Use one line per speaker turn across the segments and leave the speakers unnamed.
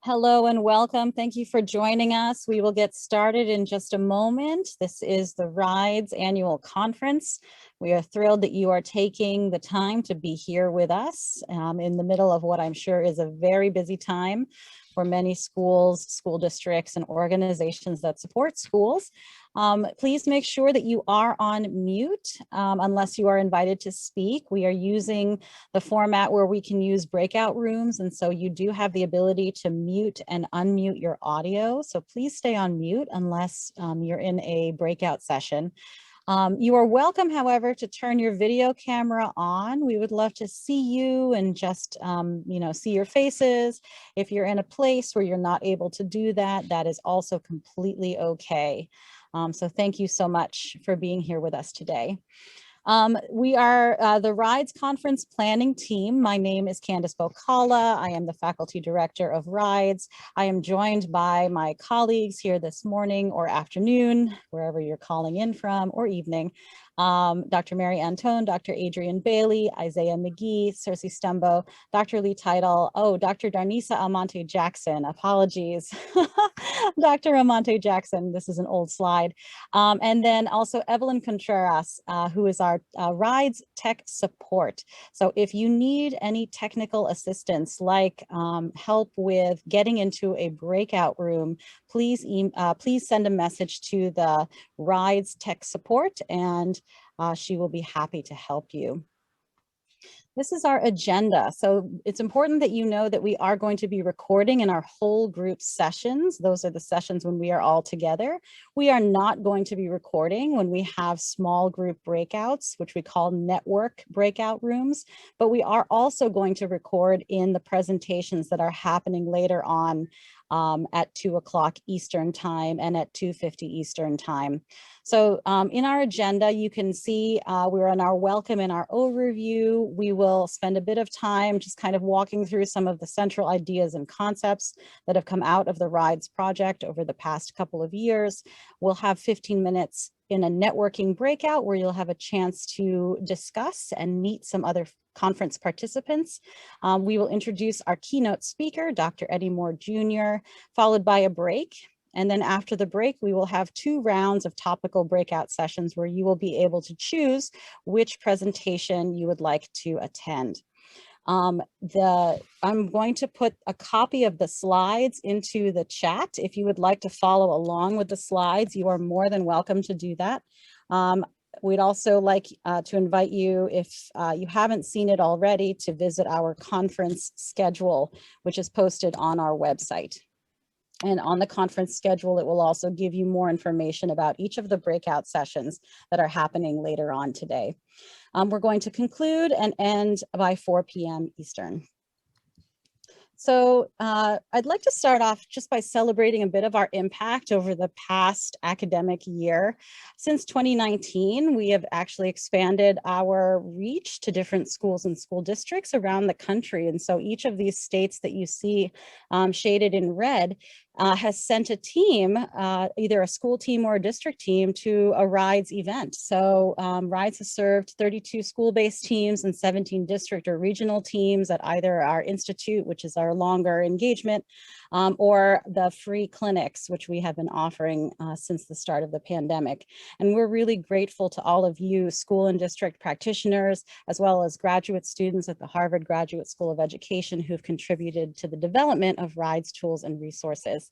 Hello and welcome. Thank you for joining us. We will get started in just a moment. This is the RIDES annual conference. We are thrilled that you are taking the time to be here with us in the middle of what I'm sure is a very busy time for many schools, school districts, and organizations that support schools. Please make sure that you are on mute unless you are invited to speak. We are using the format where we can use breakout rooms, and so you do have the ability to mute and unmute your audio. So please stay on mute unless you're in a breakout session. You are welcome, however, to turn your video camera on. We would love to see you and just, see your faces. If you're in a place where you're not able to do that, that is also completely okay. So thank you so much for being here with us today. We are the RIDES conference planning team. My name is Candice Bocala. I am the faculty director of RIDES. I am joined by my colleagues here this morning or afternoon, wherever you're calling in from, or evening. Dr. Mary Antone, Dr. Adrian Bailey, Isaiah McGee, Cersei Stumbo, Dr. Lee Title, Dr. Darnisa Almonte Jackson, apologies. Dr. Almonte Jackson, this is an old slide. And then also Evelyn Contreras, who is our RIDES tech support. So if you need any technical assistance, like help with getting into a breakout room, please send a message to the RIDES tech support, and she will be happy to help you. This is our agenda. So it's important that you know that we are going to be recording in our whole group sessions. Those are the sessions when we are all together. We are not going to be recording when we have small group breakouts, which we call network breakout rooms, but we are also going to record in the presentations that are happening later on at 2 o'clock Eastern time and at 2:50 Eastern time. So in our agenda, you can see we're in our welcome and our overview. We will spend a bit of time just kind of walking through some of the central ideas and concepts that have come out of the RIDES project over the past couple of years. We'll have 15 minutes in a networking breakout where you'll have a chance to discuss and meet some other conference participants. We will introduce our keynote speaker, Dr. Eddie Moore Jr., followed by a break. And then after the break, we will have 2 rounds of topical breakout sessions where you will be able to choose which presentation you would like to attend. I'm going to put a copy of the slides into the chat. If you would like to follow along with the slides, you are more than welcome to do that. We'd also like to invite you, if you haven't seen it already, to visit our conference schedule, which is posted on our website. And on the conference schedule, it will also give you more information about each of the breakout sessions that are happening later on today. We're going to conclude and end by 4 p.m. Eastern. So I'd like to start off just by celebrating a bit of our impact over the past academic year. Since 2019, we have actually expanded our reach to different schools and school districts around the country. And so each of these states that you see shaded in red has sent a team, either a school team or a district team, to a RIDES event. So RIDES has served 32 school-based teams and 17 district or regional teams at either our institute, which is our longer engagement, or the free clinics, which we have been offering since the start of the pandemic. And we're really grateful to all of you school and district practitioners, as well as graduate students at the Harvard Graduate School of Education who've contributed to the development of RIDES tools and resources.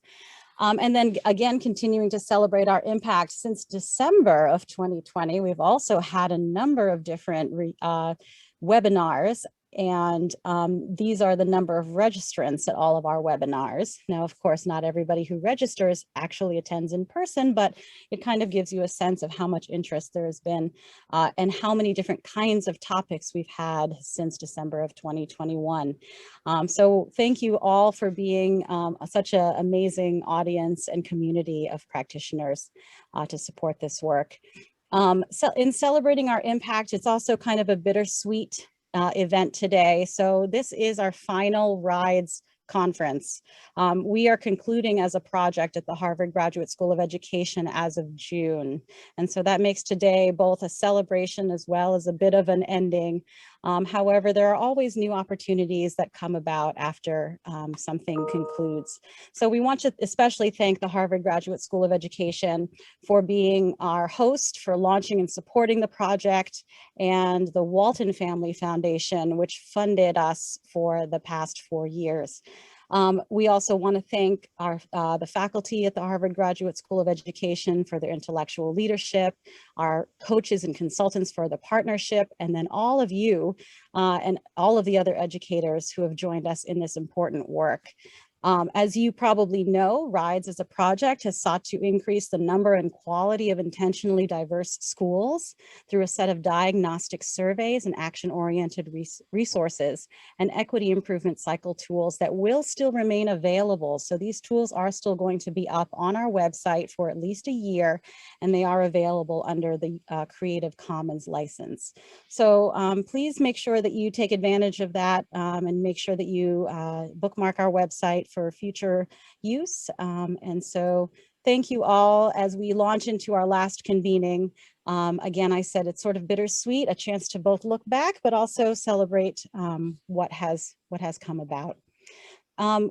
And then again, continuing to celebrate our impact since December of 2020, we've also had a number of different webinars. And these are the number of registrants at all of our webinars. Now, of course, not everybody who registers actually attends in person, but it kind of gives you a sense of how much interest there has been and how many different kinds of topics we've had since December of 2021. So thank you all for being such an amazing audience and community of practitioners to support this work. So in celebrating our impact, it's also kind of a bittersweet event today. So this is our final RIDES conference. We are concluding as a project at the Harvard Graduate School of Education as of June. And so that makes today both a celebration as well as a bit of an ending. However, there are always new opportunities that come about after something concludes. So we want to especially thank the Harvard Graduate School of Education for being our host, for launching and supporting the project, and the Walton Family Foundation, which funded us for the past 4 years. We also want to thank the faculty at the Harvard Graduate School of Education for their intellectual leadership, our coaches and consultants for the partnership, and then all of you and all of the other educators who have joined us in this important work. As you probably know, RIDES as a project has sought to increase the number and quality of intentionally diverse schools through a set of diagnostic surveys and action-oriented resources and equity improvement cycle tools that will still remain available. So these tools are still going to be up on our website for at least a year, and they are available under the Creative Commons license. So please make sure that you take advantage of that and make sure that you bookmark our website for future use. And so thank you all as we launch into our last convening. Again, I said it's sort of bittersweet, a chance to both look back, but also celebrate what has come about.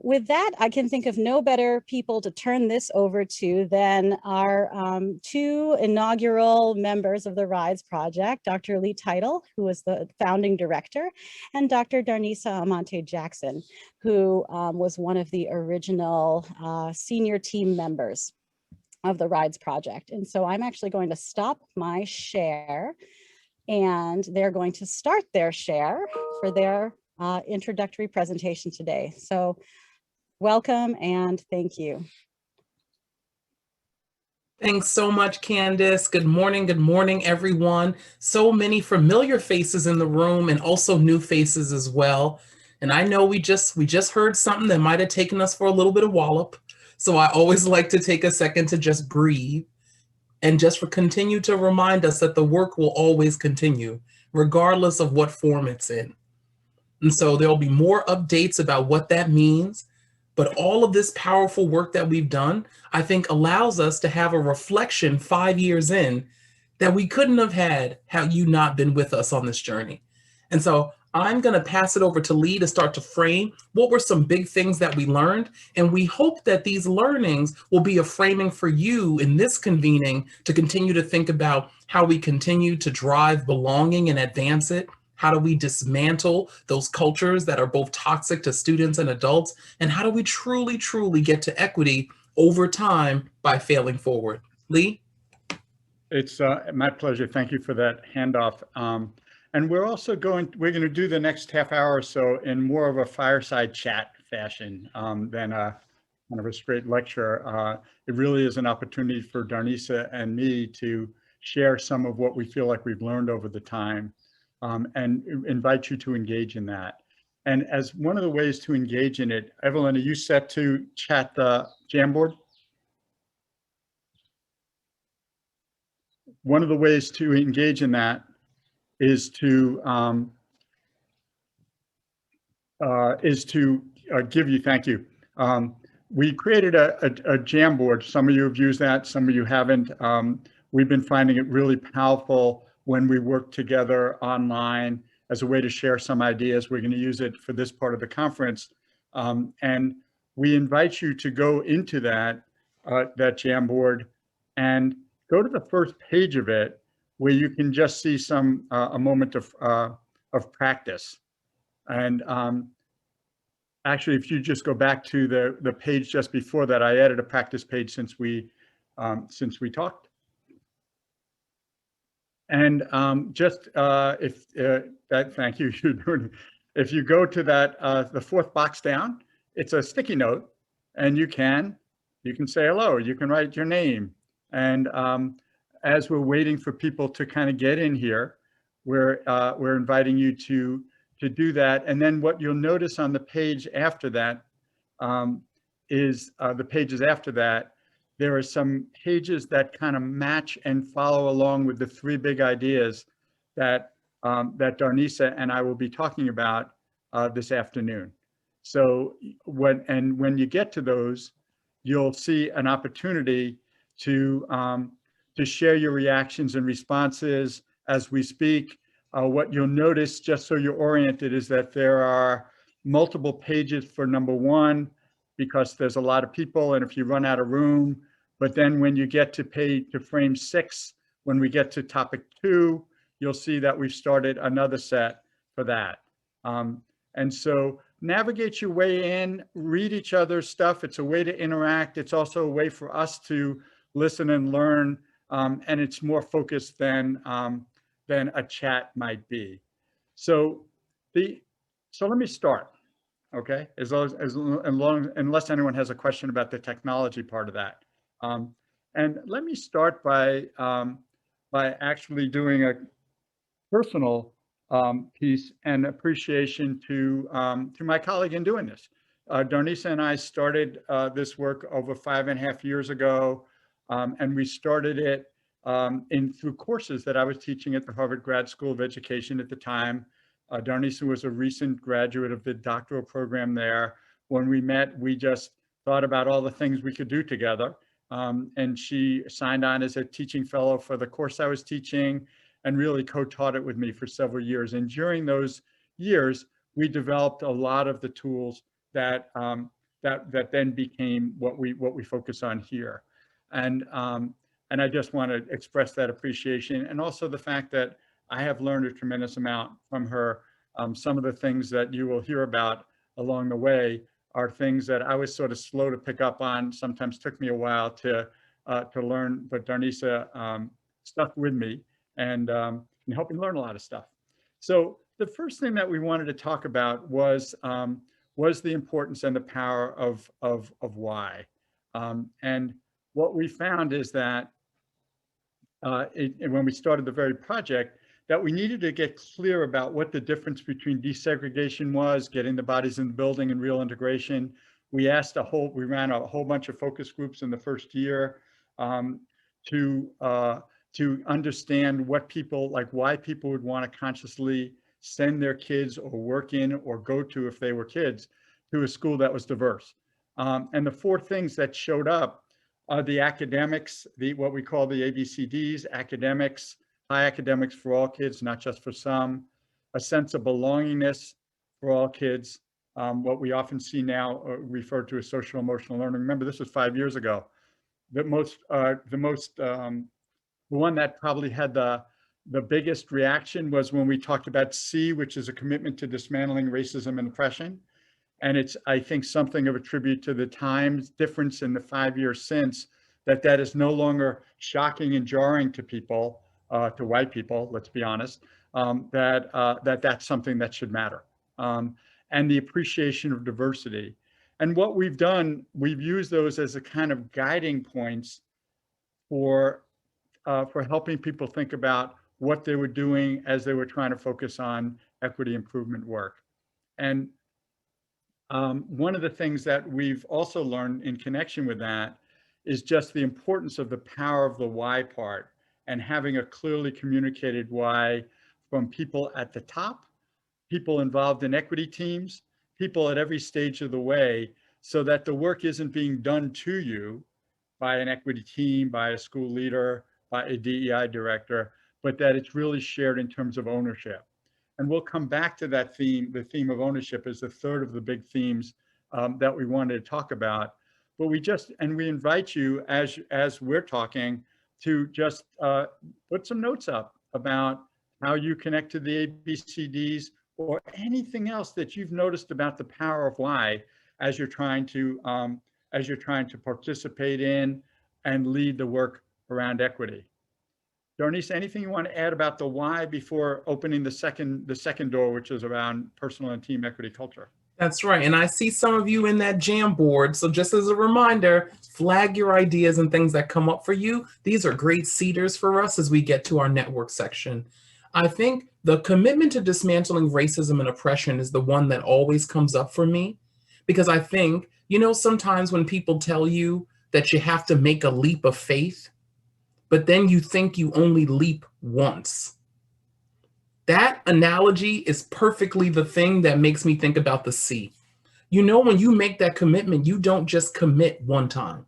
With that, I can think of no better people to turn this over to than our 2 inaugural members of the RIDES project, Dr. Lee Title, who was the founding director, and Dr. Darnisa Amante Jackson, who was one of the original senior team members of the RIDES project. And so I'm actually going to stop my share, and they're going to start their share for their introductory presentation today. So welcome and thank you.
Thanks so much, Candace. Good morning, everyone. So many familiar faces in the room and also new faces as well. And I know we just heard something that might have taken us for a little bit of wallop. So I always like to take a second to just breathe and just continue to remind us that the work will always continue, regardless of what form it's in. And so there'll be more updates about what that means. But all of this powerful work that we've done, I think allows us to have a reflection 5 years in that we couldn't have had you not been with us on this journey. And so I'm going to pass it over to Lee to start to frame what were some big things that we learned. And we hope that these learnings will be a framing for you in this convening to continue to think about how we continue to drive belonging and advance it. How do we dismantle those cultures that are both toxic to students and adults? And how do we truly, truly get to equity over time by failing forward? Lee?
It's my pleasure. Thank you for that handoff. And we're going to do the next half hour or so in more of a fireside chat fashion than kind of a straight lecture. It really is an opportunity for Darnisa and me to share some of what we feel like we've learned over the time. And invite you to engage in that. And as one of the ways to engage in it, Evelyn, are you set to chat the Jamboard? One of the ways to engage in that is to give you, thank you. We created a Jamboard. Some of you have used that, some of you haven't. We've been finding it really powerful when we work together online as a way to share some ideas. We're going to use it for this part of the conference. And we invite you to go into that Jamboard and go to the first page of it, where you can just see a moment of practice. And actually, if you just go back to the page just before that, I added a practice page since we talked. And thank you. If you go to that, the 4th box down, it's a sticky note, and you can say hello. You can write your name. And as we're waiting for people to kind of get in here, we're inviting you to do that. And then what you'll notice on the page after that is the pages after that. There are some pages that kind of match and follow along with the 3 big ideas that Darnisa and I will be talking about this afternoon. So when you get to those, you'll see an opportunity to share your reactions and responses as we speak. what you'll notice, just so you're oriented, is that there are multiple pages for number 1, because there's a lot of people, and if you run out of room. But then when you get to frame 6, when we get to topic 2, you'll see that we've started another set for that. And so navigate your way in, read each other's stuff. It's a way to interact. It's also a way for us to listen and learn, and it's more focused than a chat might be. So let me start, okay? Unless anyone has a question about the technology part of that. And let me start by actually doing a personal piece and appreciation to my colleague in doing this. Darnisa and I started this work over 5.5 years ago, and we started it through courses that I was teaching at the Harvard Grad School of Education at the time. Darnisa was a recent graduate of the doctoral program there. When we met, we just thought about all the things we could do together. And she signed on as a teaching fellow for the course I was teaching, and really co-taught it with me for several years. And during those years, we developed a lot of the tools that that then became what we focus on here. And I just want to express that appreciation, and also the fact that I have learned a tremendous amount from her. Some of the things that you will hear about along the way are things that I was sort of slow to pick up on. Sometimes took me a while to learn, but Darnisa stuck with me and helped me learn a lot of stuff. So the first thing that we wanted to talk about was the importance and the power of why. And what we found is that when we started the very project, that we needed to get clear about what the difference between desegregation was, getting the bodies in the building, and real integration. We ran a whole bunch of focus groups in the first year to understand what people, like why people would want to consciously send their kids or work in or go to, if they were kids, to a school that was diverse. And the 4 things that showed up are the academics, what we call the ABCDs, academics, high academics for all kids, not just for some, a sense of belongingness for all kids, what we often see now referred to as social emotional learning. Remember, this was 5 years ago. The one that probably had the biggest reaction was when we talked about C, which is a commitment to dismantling racism and oppression. And it's, I think, something of a tribute to the times difference in the 5 years since, that is no longer shocking and jarring to people, to white people, let's be honest, that's something that should matter. And the appreciation of diversity. And what we've done, we've used those as a kind of guiding points for helping people think about what they were doing as they were trying to focus on equity improvement work. And one of the things that we've also learned in connection with that is just the importance of the power of the why part, and having a clearly communicated why from people at the top, people involved in equity teams, people at every stage of the way, so that the work isn't being done to you by an equity team, by a school leader, by a DEI director, but that it's really shared in terms of ownership. And we'll come back to that theme. The theme of ownership is the third of the big themes that we wanted to talk about. But we invite you, as we're talking, to just put some notes up about how you connect to the ABCDs, or anything else that you've noticed about the power of why as you're trying to participate in and lead the work around equity. Darnisa, anything you want to add about the why before opening the second door, which is around personal and team equity culture?
That's right. And I see some of you in that Jamboard. So just as a reminder, flag your ideas and things that come up for you. These are great seeders for us as we get to our network section. I think the commitment to dismantling racism and oppression is the one that always comes up for me, because I think, sometimes when people tell you that you have to make a leap of faith, but then you think you only leap once. That analogy is perfectly the thing that makes me think about the C. When you make that commitment, you don't just commit one time.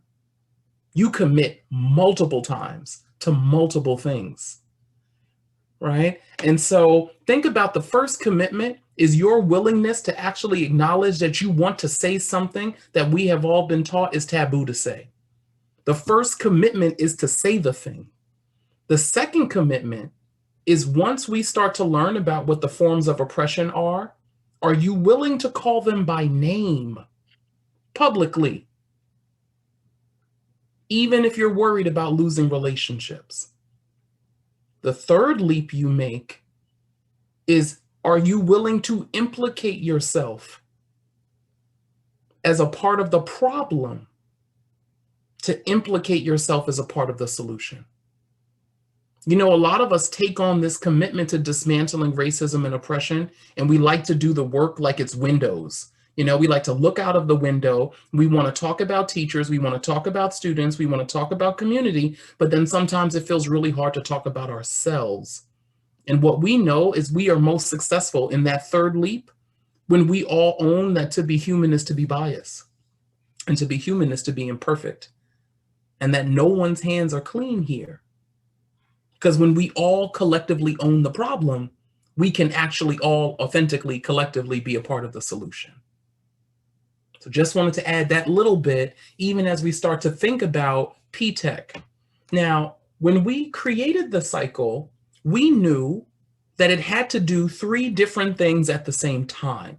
You commit multiple times to multiple things. right? And so think about the first commitment is your willingness to actually acknowledge that you want to say something that we have all been taught is taboo to say. The first commitment is to say the thing. The second commitment is once we start to learn about what the forms of oppression are you willing to call them by name publicly, even if you're worried about losing relationships? The third leap you make is, are you willing to implicate yourself as a part of the problem to implicate yourself as a part of the solution? You know, a lot of us take on this commitment to dismantling racism and oppression, and we like to do the work like it's Windows. You know, we like to look out of the window. We want to talk about teachers. We want to talk about students. We want to talk about community. But then sometimes it feels really hard to talk about ourselves. And what we know is we are most successful in that third leap when we all own that to be human is to be biased, and to be human is to be imperfect, and that no one's hands are clean here. Because when we all collectively own the problem, we can actually all authentically, collectively be a part of the solution. So just wanted to add that little bit, even as we start to think about P-TECH. Now, when we created the cycle, we knew that it had to do 3 different things at the same time.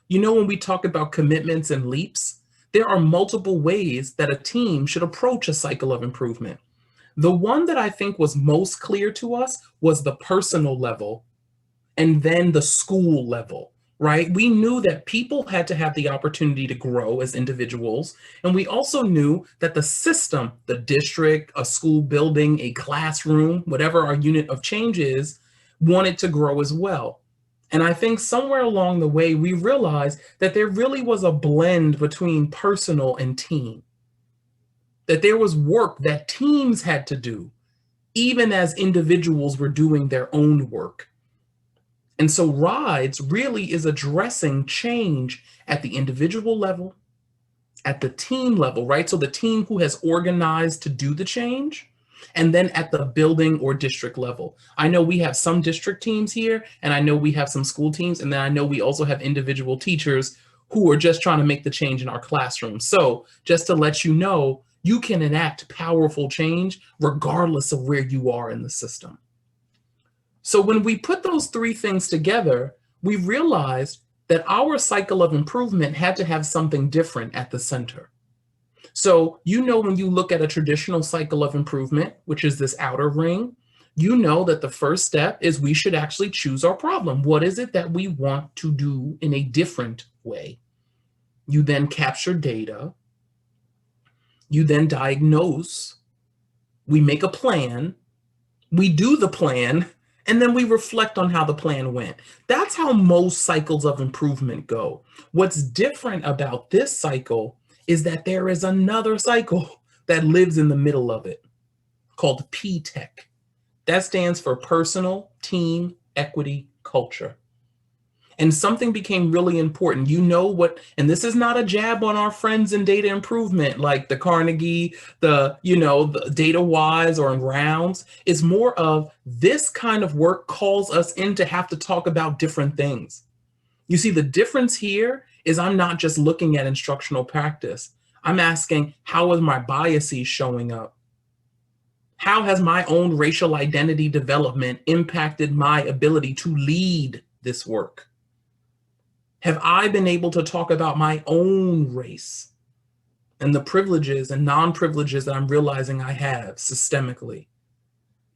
You know, when we talk about commitments and leaps, there are multiple ways that a team should approach a cycle of improvement. The one that I think was most clear to us was the personal level and then the school level, right? We knew that people had to have the opportunity to grow as individuals. And we also knew that the system, the district, a school building, a classroom, whatever our unit of change is, wanted to grow as well. And I think somewhere along the way, we realized that there really was a blend between personal and team. That there was work that teams had to do, even as individuals were doing their own work. And so RIDES really is addressing change at the individual level, at the team level, right? So the team who has organized to do the change, and then at the building or district level. I know we have some district teams here, and I know we have some school teams, and then I know we also have individual teachers who are just trying to make the change in our classroom. So just to let you know, you can enact powerful change regardless of where you are in the system. So when we put those 3 things together, we realized that our cycle of improvement had to have something different at the center. So, you know, when you look at a traditional cycle of improvement, which is this outer ring, you know that the first step is we should actually choose our problem. What is it that we want to do in a different way? You then capture data. You then diagnose, we make a plan, we do the plan, and then we reflect on how the plan went. That's how most cycles of improvement go. What's different about this cycle is that there is another cycle that lives in the middle of it called P-TECH. That stands for Personal, Team, Equity, Culture. And something became really important. You know what, and this is not a jab on our friends in data improvement, like the Carnegie, the DataWise or in Rounds. It's more of this kind of work calls us in to have to talk about different things. You see, the difference here is I'm not just looking at instructional practice. I'm asking, how is my biases showing up? How has my own racial identity development impacted my ability to lead this work? Have I been able to talk about my own race and the privileges and non-privileges that I'm realizing I have systemically?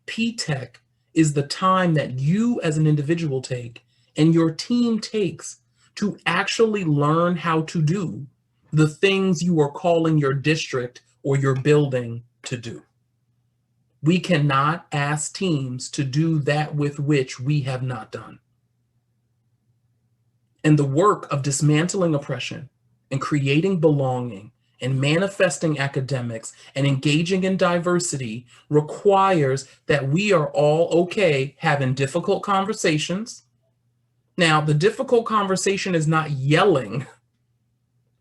P-TECH is the time that you as an individual take and your team takes to actually learn how to do the things you are calling your district or your building to do. We cannot ask teams to do that with which we have not done. And the work of dismantling oppression and creating belonging and manifesting academics and engaging in diversity requires that we are all okay having difficult conversations. Now, the difficult conversation is not yelling,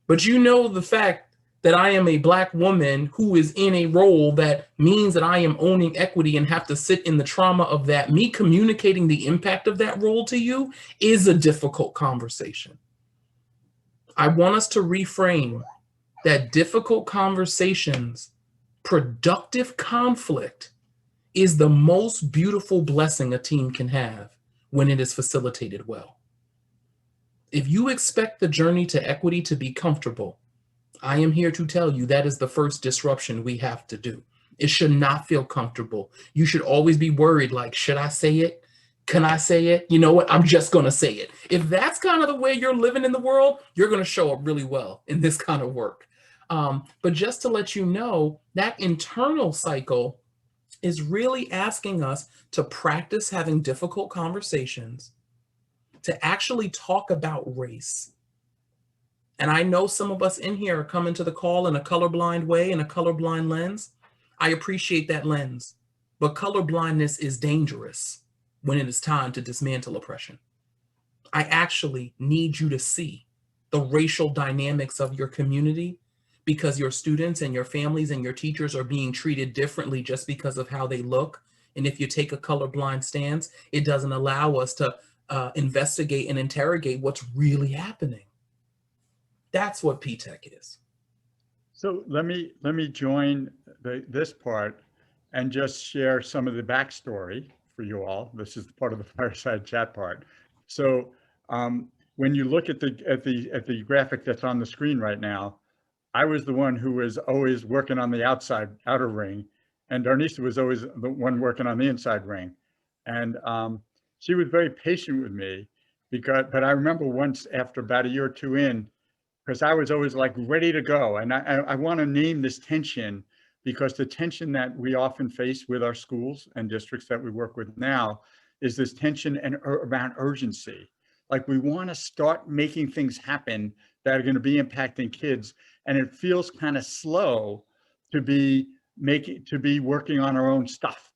but you know the fact that I am a Black woman who is in a role that means that I am owning equity and have to sit in the trauma of that, me communicating the impact of that role to you is a difficult conversation. I want us to reframe that difficult conversations, productive conflict is the most beautiful blessing a team can have when it is facilitated well. If you expect the journey to equity to be comfortable, I am here to tell you that is the first disruption we have to do. It should not feel comfortable. You should always be worried, like, should I say it? Can I say it? You know what? I'm just going to say it. If that's kind of the way you're living in the world, you're going to show up really well in this kind of work. But just to let you know, that internal cycle is really asking us to practice having difficult conversations, to actually talk about race. And I know some of us in here are coming to the call in a colorblind way, in a colorblind lens. I appreciate that lens, but colorblindness is dangerous when it is time to dismantle oppression. I actually need you to see the racial dynamics of your community because your students and your families and your teachers are being treated differently just because of how they look. And if you take a colorblind stance, it doesn't allow us to investigate and interrogate what's really happening. That's what P-TECH is.
So let me join this part and just share some of the backstory for you all. This is part of the fireside chat part. So when you look at the graphic that's on the screen right now, I was the one who was always working on the outer ring, and Darnisa was always the one working on the inside ring. And she was very patient with me but I remember once after about a year or two in, because I was always like ready to go. And I want to name this tension because the tension that we often face with our schools and districts that we work with now is this tension around urgency. Like we want to start making things happen that are going to be impacting kids. And it feels kind of slow to be working on our own stuff,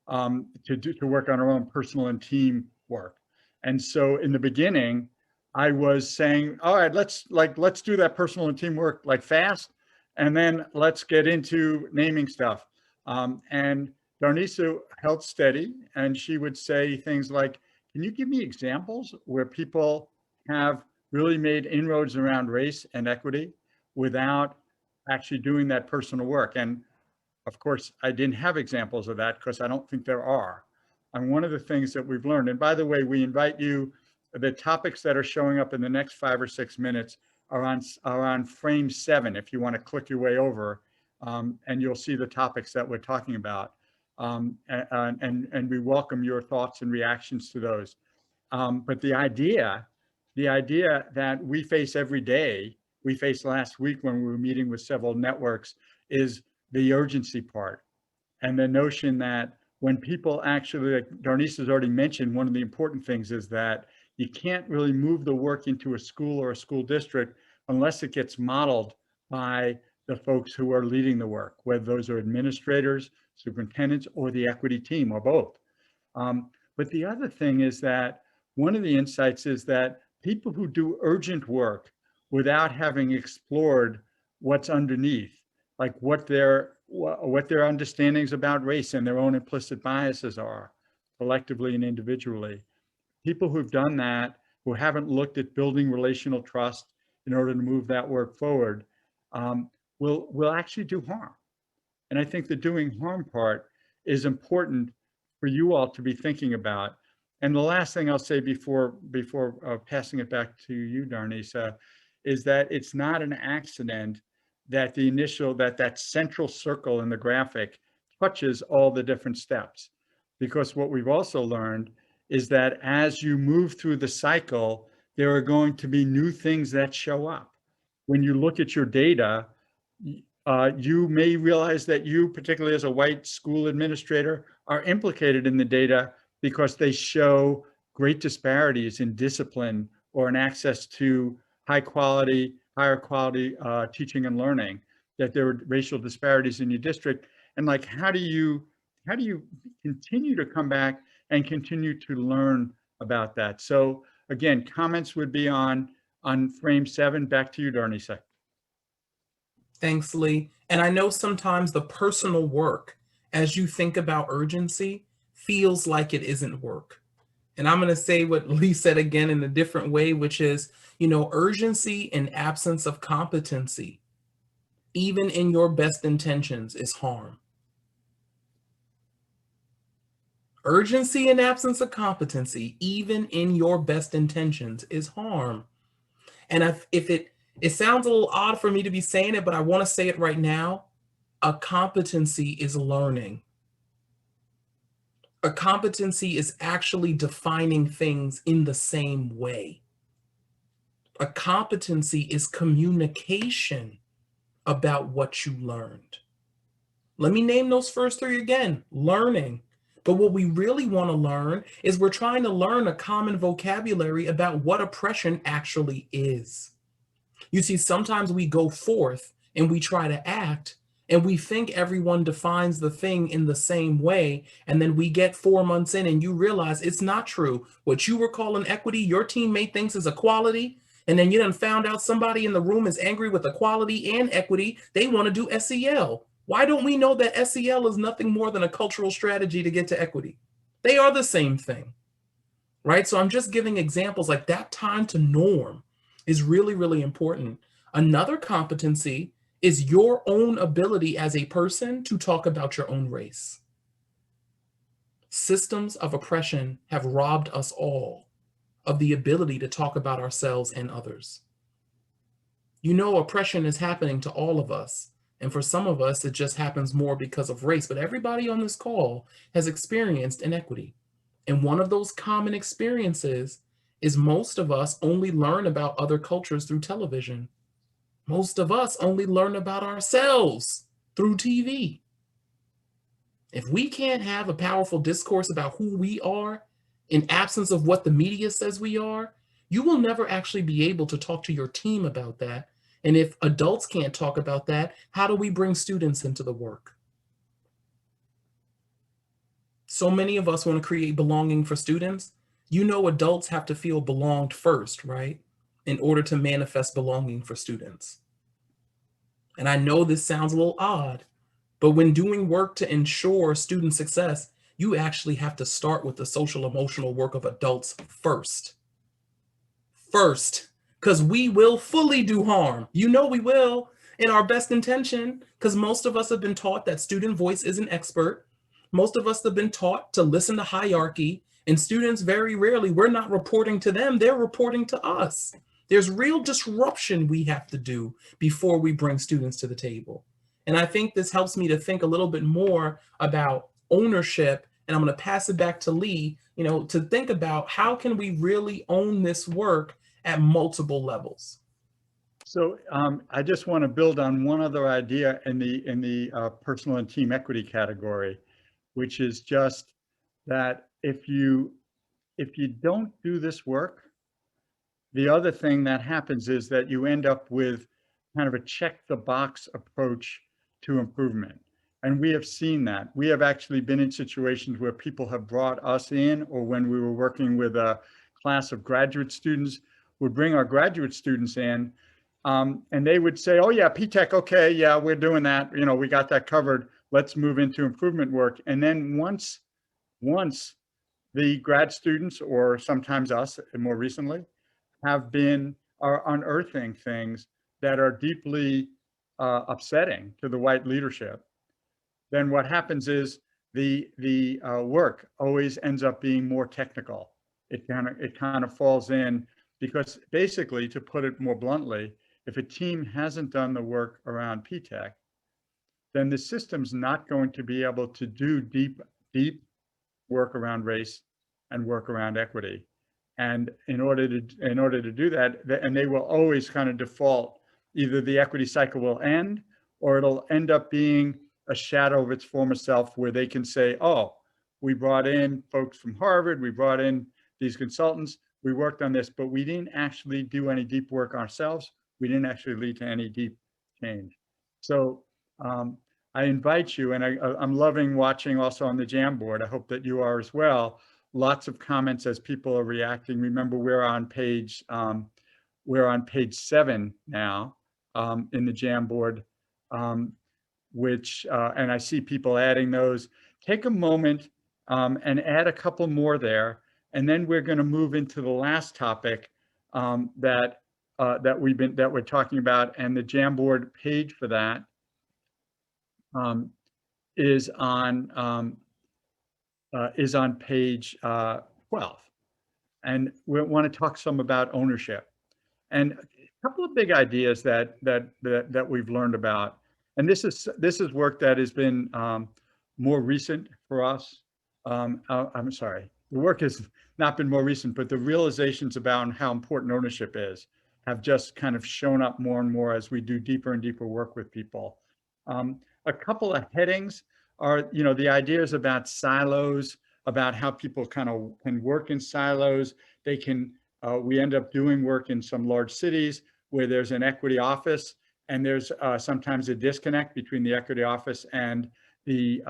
to work on our own personal and team work. And so in the beginning, I was saying, all right, let's do that personal and teamwork like fast, and then let's get into naming stuff. And Darnisa held steady, and she would say things like, can you give me examples where people have really made inroads around race and equity without actually doing that personal work? And of course, I didn't have examples of that because I don't think there are. And one of the things that we've learned, and by the way, we invite you, the topics that are showing up in the next 5 or 6 minutes are on frame 7 if you want to click your way over, and you'll see the topics that we're talking about. And we welcome your thoughts and reactions to those. But the idea that we face every day, we faced last week when we were meeting with several networks, is the urgency part. And the notion that when people actually, like Darnisa's already mentioned, one of the important things is that you can't really move the work into a school or a school district unless it gets modeled by the folks who are leading the work, whether those are administrators, superintendents, or the equity team, or both. But the other thing is that one of the insights is that people who do urgent work without having explored what's underneath, like what their understandings about race and their own implicit biases are, collectively and individually, people who've done that, who haven't looked at building relational trust in order to move that work forward, will actually do harm. And I think the doing harm part is important for you all to be thinking about. And the last thing I'll say before passing it back to you, Darnisa, is that it's not an accident that that central circle in the graphic touches all the different steps. Because what we've also learned is that as you move through the cycle, there are going to be new things that show up. When you look at your data, you may realize that you, particularly as a white school administrator, are implicated in the data because they show great disparities in discipline or in access to higher quality teaching and learning, that there are racial disparities in your district. And like, how do you continue to come back and continue to learn about that? So again, comments would be on frame 7. Back to you, Darnisa.
Thanks, Lee. And I know sometimes the personal work, as you think about urgency, feels like it isn't work. And I'm going to say what Lee said again in a different way, which is, urgency in absence of competency, even in your best intentions, is harm. Urgency in absence of competency, even in your best intentions, is harm. And if it sounds a little odd for me to be saying it, but I want to say it right now. A competency is learning. A competency is actually defining things in the same way. A competency is communication about what you learned. Let me name those first three again. Learning. But what we really want to learn is we're trying to learn a common vocabulary about what oppression actually is. You see, sometimes we go forth and we try to act, and we think everyone defines the thing in the same way. And then we get 4 months in and you realize it's not true. What you were calling equity, your teammate thinks is equality. And then you done found out somebody in the room is angry with equality and equity. They want to do SEL. Why don't we know that SEL is nothing more than a cultural strategy to get to equity? They are the same thing, right? So I'm just giving examples like that. Time to norm is really, really important. Another competency is your own ability as a person to talk about your own race. Systems of oppression have robbed us all of the ability to talk about ourselves and others. Oppression is happening to all of us. And for some of us, it just happens more because of race. But everybody on this call has experienced inequity. And one of those common experiences is most of us only learn about other cultures through television. Most of us only learn about ourselves through TV. If we can't have a powerful discourse about who we are in absence of what the media says we are, you will never actually be able to talk to your team about that. And if adults can't talk about that, how do we bring students into the work? So many of us want to create belonging for students. Adults have to feel belonged first, right? In order to manifest belonging for students. And I know this sounds a little odd, but when doing work to ensure student success, you actually have to start with the social emotional work of adults first. Because we will fully do harm. We will in our best intention, because most of us have been taught that student voice is an expert. Most of us have been taught to listen to hierarchy, and students very rarely, we're not reporting to them, they're reporting to us. There's real disruption we have to do before we bring students to the table. And I think this helps me to think a little bit more about ownership, and I'm going to pass it back to Lee, to think about how can we really own this work at multiple levels.
So I just want to build on one other idea in the personal and team equity category, which is just that if you don't do this work, the other thing that happens is that you end up with kind of a check the box approach to improvement. And we have seen that. We have actually been in situations where people have brought us in, or when we were working with a class of graduate students, would bring our graduate students in, and they would say, oh yeah, P-TECH, okay, yeah, we're doing that. We got that covered. Let's move into improvement work. And then once the grad students, or sometimes us more recently, are unearthing things that are deeply upsetting to the white leadership, then what happens is the work always ends up being more technical. It kind of falls in, because basically, to put it more bluntly, if a team hasn't done the work around P-TECH, then the system's not going to be able to do deep work around race and work around equity. And in order to do that, and they will always kind of default, either the equity cycle will end, or it'll end up being a shadow of its former self, where they can say, oh, we brought in folks from Harvard, we brought in these consultants, we worked on this, but we didn't actually do any deep work ourselves. We didn't actually lead to any deep change. So I invite you, and I'm loving watching also on the Jamboard. I hope that you are as well. Lots of comments as people are reacting. Remember, we're on page 7 now in the Jamboard which, and I see people adding those. Take a moment and add a couple more there. And then we're going to move into the last topic that we're talking about, and the Jamboard page for that is on page 12. And we want to talk some about ownership and a couple of big ideas that we've learned about. And this is work that has been more recent for us. I'm sorry, the work has not been more recent, but the realizations about how important ownership is have just kind of shown up more and more as we do deeper and deeper work with people. A couple of headings are, the ideas about silos, about how people kind of can work in silos. They can, we end up doing work in some large cities where there's an equity office, and there's sometimes a disconnect between the equity office and the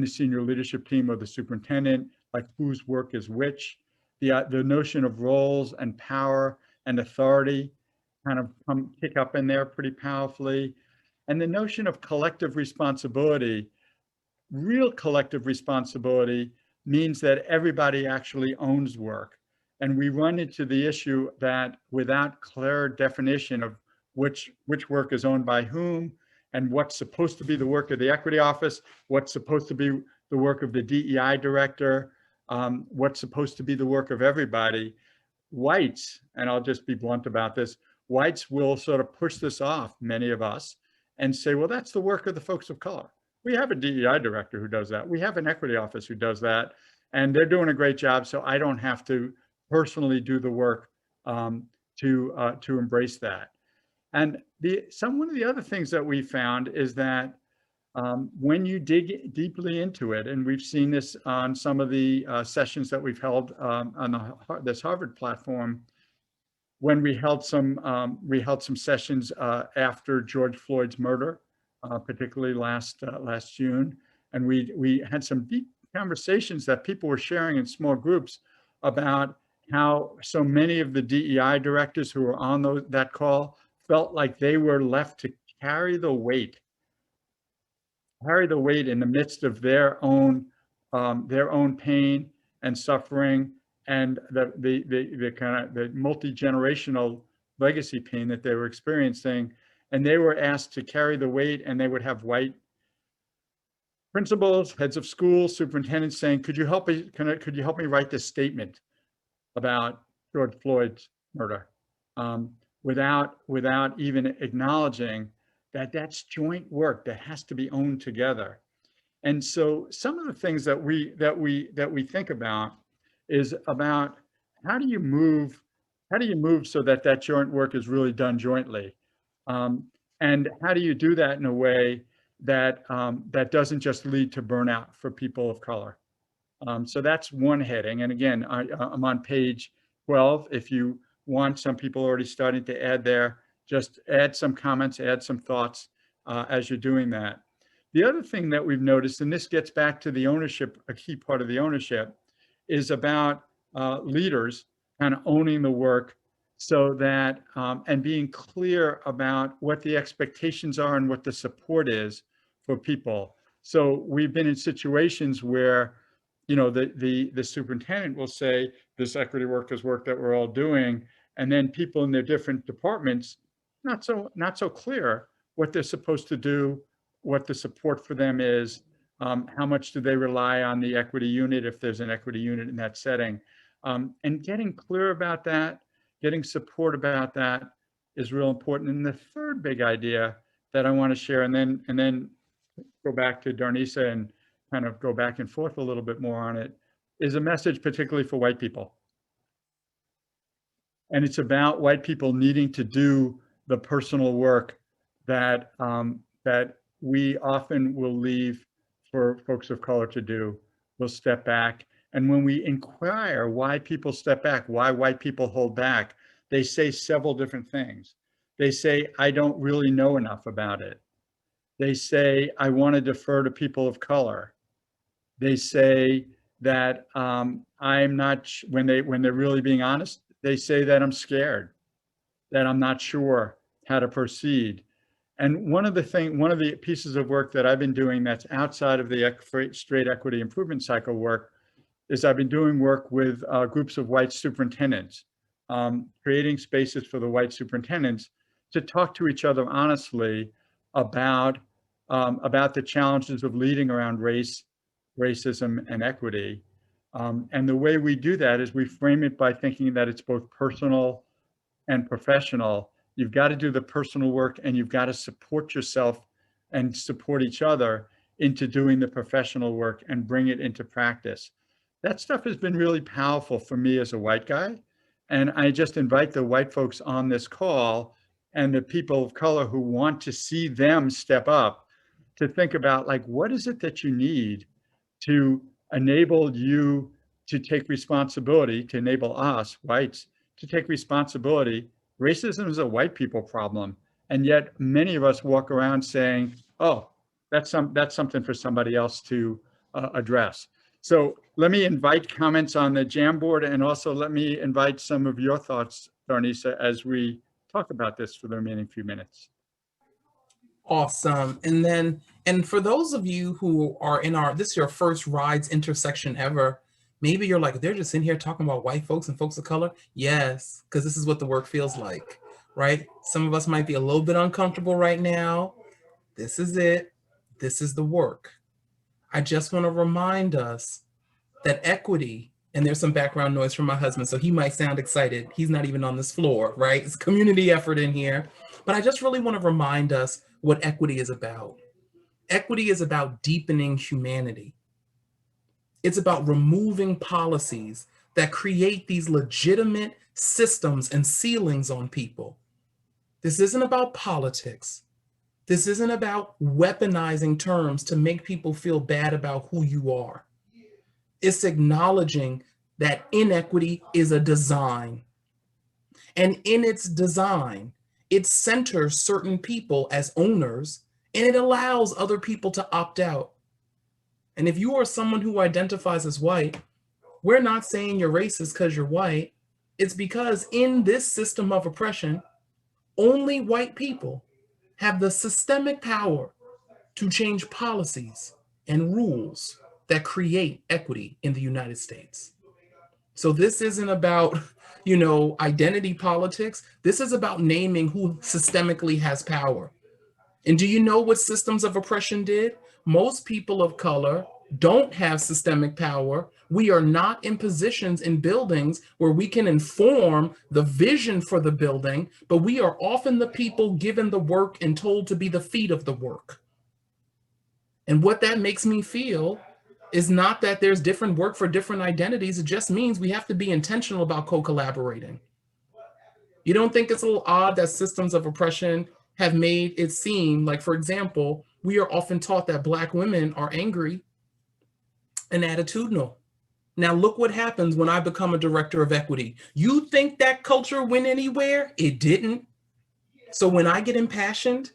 senior leadership team or the superintendent, like whose work is which. The notion of roles and power and authority kind of kick up in there pretty powerfully. And the notion of collective responsibility, real collective responsibility, means that everybody actually owns work. And we run into the issue that without clear definition of which work is owned by whom, and what's supposed to be the work of the equity office, what's supposed to be the work of the DEI director, what's supposed to be the work of everybody, whites, and I'll just be blunt about this, whites will sort of push this off, many of us, and say, well, that's the work of the folks of color. We have a DEI director who does that. We have an equity office who does that, and they're doing a great job, so I don't have to personally do the work to embrace that. And one of the other things that we found is that when you dig deeply into it, and we've seen this on some of the sessions that we've held on this Harvard platform, when we held some sessions after George Floyd's murder, particularly last June, and we had some deep conversations that people were sharing in small groups about how so many of the DEI directors who were on that call felt like they were left to carry the weight in the midst of their own pain and suffering, and the kind of the multi-generational legacy pain that they were experiencing. And they were asked to carry the weight, and they would have white principals, heads of schools, superintendents saying, could you help me write this statement about George Floyd's murder, without even acknowledging that that's joint work that has to be owned together. And so some of the things that we think about is about how do you move so that joint work is really done jointly, and how do you do that in a way that that doesn't just lead to burnout for people of color. So that's one heading. And again, I'm on page 12. If you want, some people already starting to add there, just add some comments, add some thoughts as you're doing that. The other thing that we've noticed, and this gets back to the ownership, a key part of the ownership, is about leaders kind of owning the work, so that, and being clear about what the expectations are and what the support is for people. So we've been in situations where, the superintendent will say, this equity work is work that we're all doing, and then people in their different departments, not so clear what they're supposed to do, what the support for them is, how much do they rely on the equity unit if there's an equity unit in that setting, and getting clear about that, getting support about that is real important. And the third big idea that I want to share, and then go back to Darnisa and kind of go back and forth a little bit more on it, is a message particularly for white people. And it's about white people needing to do the personal work that that we often will leave for folks of color to do. We'll step back. And when we inquire why people step back, why white people hold back, they say several different things. They say, I don't really know enough about it. They say, I want to defer to people of color. They say that I'm not, when they're really being honest, they say that I'm scared, that I'm not sure how to proceed. And one of the pieces of work that I've been doing that's outside of the straight equity improvement cycle work is I've been doing work with groups of white superintendents, creating spaces for the white superintendents to talk to each other honestly about the challenges of leading around race, racism, and equity. And the way we do that is we frame it by thinking that it's both personal and professional. You've got to do the personal work, and you've got to support yourself and support each other into doing the professional work and bring it into practice. That stuff has been really powerful for me as a white guy. And I just invite the white folks on this call and the people of color who want to see them step up to think about, like, what is it that you need to enable you to take responsibility, to enable us whites to take responsibility. Racism is a white people problem. And yet many of us walk around saying, oh, that's something for somebody else to address. So let me invite comments on the Jamboard, and also let me invite some of your thoughts, Darnisa, as we talk about this for the remaining few minutes.
Awesome. And for those of you who are this is your first Rides intersection ever, maybe you're like, they're just in here talking about white folks and folks of color. Yes, because this is what the work feels like, right? Some of us might be a little bit uncomfortable right now. This is it. This is the work. I just want to remind us that equity, and there's some background noise from my husband, so he might sound excited. He's not even on this floor, right? It's a community effort in here. But I just really want to remind us what equity is about. Equity is about deepening humanity. It's about removing policies that create these legitimate systems and ceilings on people. This isn't about politics. This isn't about weaponizing terms to make people feel bad about who you are. It's acknowledging that inequity is a design. And in its design, it centers certain people as owners, and it allows other people to opt out. And if you are someone who identifies as white, we're not saying you're racist because you're white. It's because in this system of oppression, only white people have the systemic power to change policies and rules that create equity in the United States. So this isn't about, identity politics. This is about naming who systemically has power. And do you know what systems of oppression did? Most people of color don't have systemic power. We are not in positions in buildings where we can inform the vision for the building, but we are often the people given the work and told to be the feet of the work. And what that makes me feel is not that there's different work for different identities. It just means we have to be intentional about co-collaborating. You don't think it's a little odd that systems of oppression have made it seem like, for example, we are often taught that Black women are angry and attitudinal. Now look what happens when I become a director of equity. You think that culture went anywhere? It didn't. So when I get impassioned,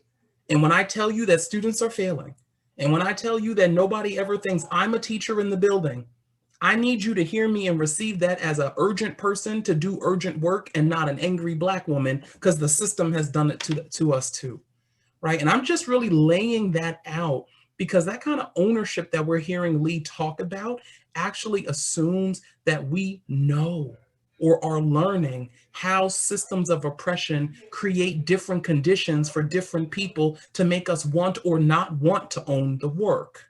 and when I tell you that students are failing, and when I tell you that nobody ever thinks I'm a teacher in the building, I need you to hear me and receive that as an urgent person to do urgent work and not an angry Black woman, because the system has done it to us too, right? And I'm just really laying that out because that kind of ownership that we're hearing Lee talk about actually assumes that we know or are learning how systems of oppression create different conditions for different people to make us want or not want to own the work.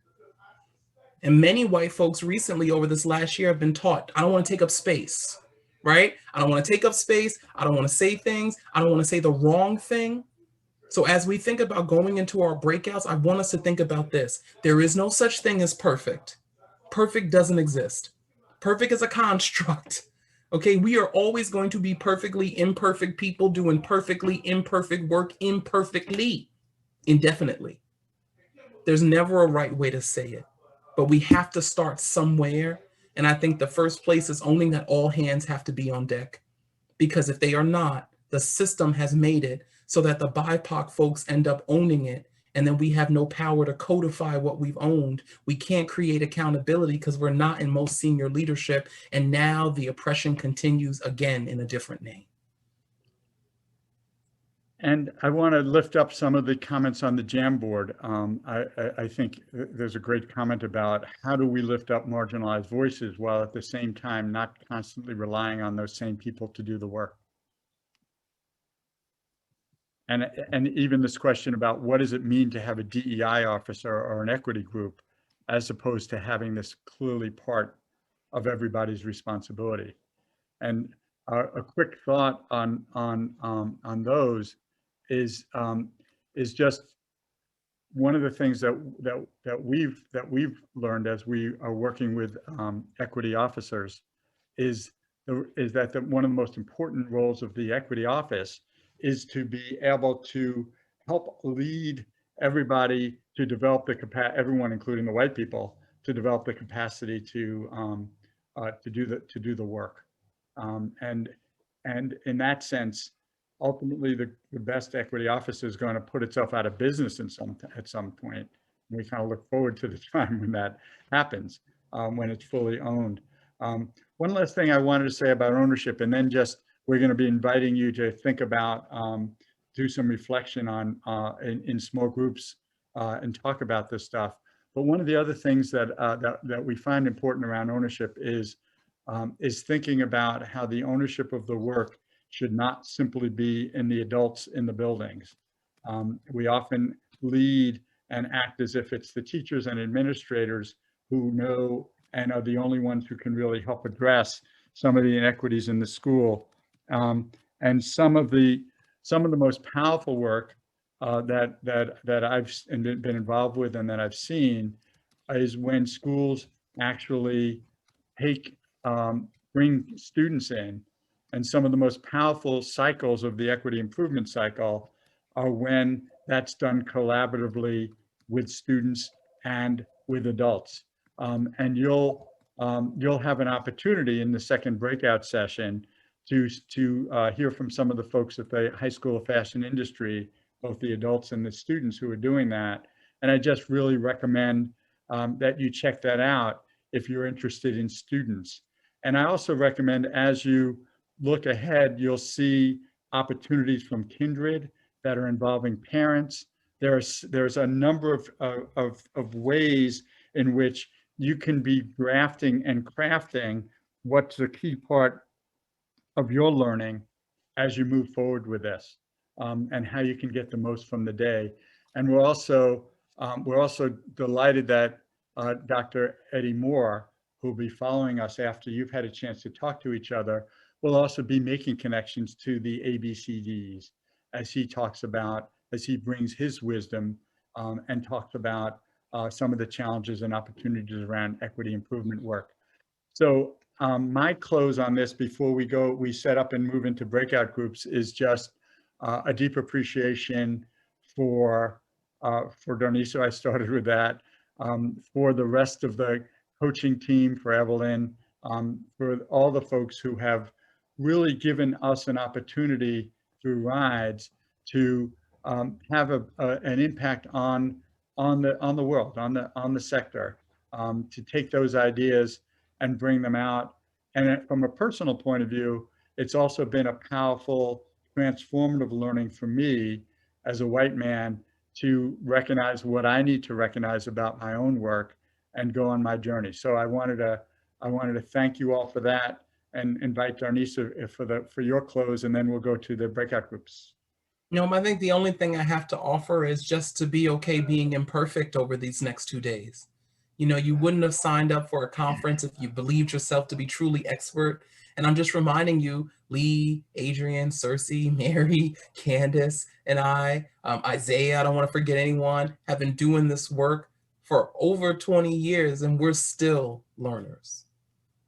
And many white folks recently over this last year have been taught, I don't want to take up space, right? I don't want to take up space. I don't want to say things. I don't want to say the wrong thing. So as we think about going into our breakouts, I want us to think about this. There is no such thing as perfect. Perfect doesn't exist. Perfect is a construct. Okay, we are always going to be perfectly imperfect people doing perfectly imperfect work imperfectly, indefinitely. There's never a right way to say it, but we have to start somewhere. And I think the first place is owning that all hands have to be on deck, because if they are not, the system has made it so that the BIPOC folks end up owning it. And then we have no power to codify what we've owned. We can't create accountability because we're not in most senior leadership. And now the oppression continues again in a different name.
And I want to lift up some of the comments on the Jamboard. I think there's a great comment about how do we lift up marginalized voices while at the same time not constantly relying on those same people to do the work. And even this question about what does it mean to have a DEI officer or an equity group, as opposed to having this clearly part of everybody's responsibility. And a quick thought on those is just one of the things that we've learned as we are working with equity officers is that one of the most important roles of the equity office is to be able to help lead everybody to develop the capacity, everyone, including the white people, to develop the capacity to do the work. And in that sense, ultimately, the best equity office is going to put itself out of business at some point. And we kind of look forward to the time when that happens, when it's fully owned. One last thing I wanted to say about ownership, and then just we're going to be inviting you to think about, do some reflection on in small groups and talk about this stuff. But one of the other things that we find important around ownership is thinking about how the ownership of the work should not simply be in the adults in the buildings. We often lead and act as if it's the teachers and administrators who know and are the only ones who can really help address some of the inequities in the school. And some of the most powerful work that I've been involved with and that I've seen is when schools actually bring students in. And some of the most powerful cycles of the equity improvement cycle are when that's done collaboratively with students and with adults. And you'll have an opportunity in the second breakout session to hear from some of the folks at the High School of Fashion Industry, both the adults and the students who are doing that. And I just really recommend that you check that out if you're interested in students. And I also recommend, as you look ahead, you'll see opportunities from Kindred that are involving parents. There's a number of ways in which you can be drafting and crafting what's the key part of your learning as you move forward with this, and how you can get the most from the day. And we're also delighted that Dr. Eddie Moore, who will be following us after you've had a chance to talk to each other, will also be making connections to the ABCDs as he brings his wisdom and talks about some of the challenges and opportunities around equity improvement work. So my close on this before we set up and move into breakout groups is just a deep appreciation for Darniso. I started with that, for the rest of the coaching team, for Evelyn, for all the folks who have really given us an opportunity through RIDES to have an impact on the world, on the sector, to take those ideas and bring them out. And from a personal point of view, it's also been a powerful, transformative learning for me as a white man to recognize what I need to recognize about my own work and go on my journey. So I wanted to thank you all for that and invite Darniso for your close, and then we'll go to the breakout groups.
I think the only thing I have to offer is just to be okay being imperfect over these next 2 days. You wouldn't have signed up for a conference if you believed yourself to be truly expert. And I'm just reminding you, Lee, Adrian, Cersei, Mary, Candace, and Isaiah, I don't want to forget anyone, have been doing this work for over 20 years, and we're still learners.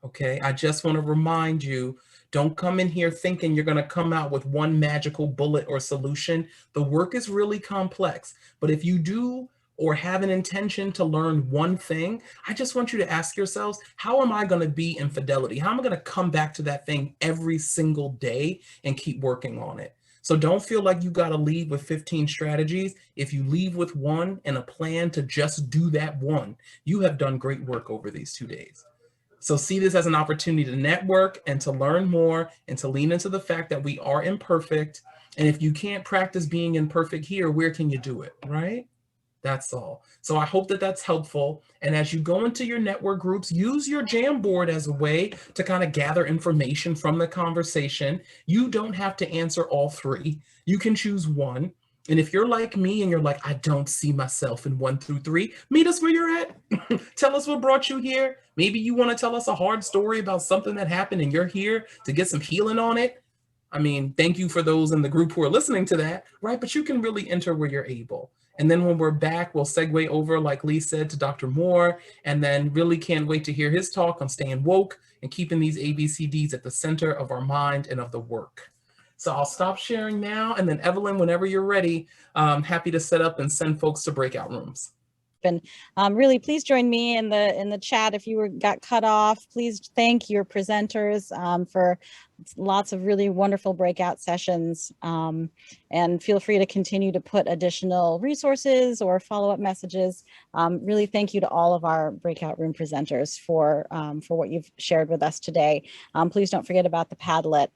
Okay, I just want to remind you, don't come in here thinking you're going to come out with one magical bullet or solution. The work is really complex, but if you do or have an intention to learn one thing, I just want you to ask yourselves, how am I going to be in fidelity? How am I going to come back to that thing every single day and keep working on it? So don't feel like you got to leave with 15 strategies. If you leave with one and a plan to just do that one, you have done great work over these 2 days. So see this as an opportunity to network and to learn more and to lean into the fact that we are imperfect And if you can't practice being imperfect here, where can you do it, right? That's all. So I hope that that's helpful. And as you go into your network groups, use your Jamboard as a way to kind of gather information from the conversation. You don't have to answer all three. You can choose one. And if you're like me and you're like, I don't see myself in 1 through 3, meet us where you're at. Tell us what brought you here. Maybe you want to tell us a hard story about something that happened and you're here to get some healing on it. I mean, thank you for those in the group who are listening to that, right? But you can really enter where you're able. And then when we're back, we'll segue over, like Lee said, to Dr. Moore, and then really can't wait to hear his talk on staying woke and keeping these ABCDs at the center of our mind and of the work. So I'll stop sharing now. And then Evelyn, whenever you're ready, happy to set up and send folks to breakout rooms.
And really, please join me in the chat. If you got cut off, please thank your presenters for lots of really wonderful breakout sessions. And feel free to continue to put additional resources or follow-up messages. Really thank you to all of our breakout room presenters for what you've shared with us today. Please don't forget about the Padlet.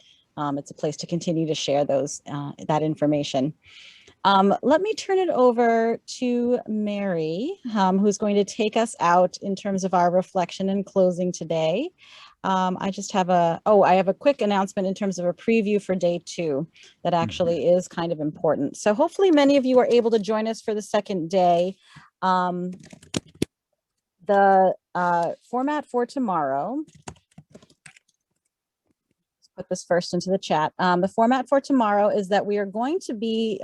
It's a place to continue to share that information. Let me turn it over to Mary, who's going to take us out in terms of our reflection and closing today. I just have I have a quick announcement in terms of a preview for day 2 that actually is kind of important. So hopefully many of you are able to join us for the second day. The format for tomorrow, put this first into the chat. The format for tomorrow is that we are going to be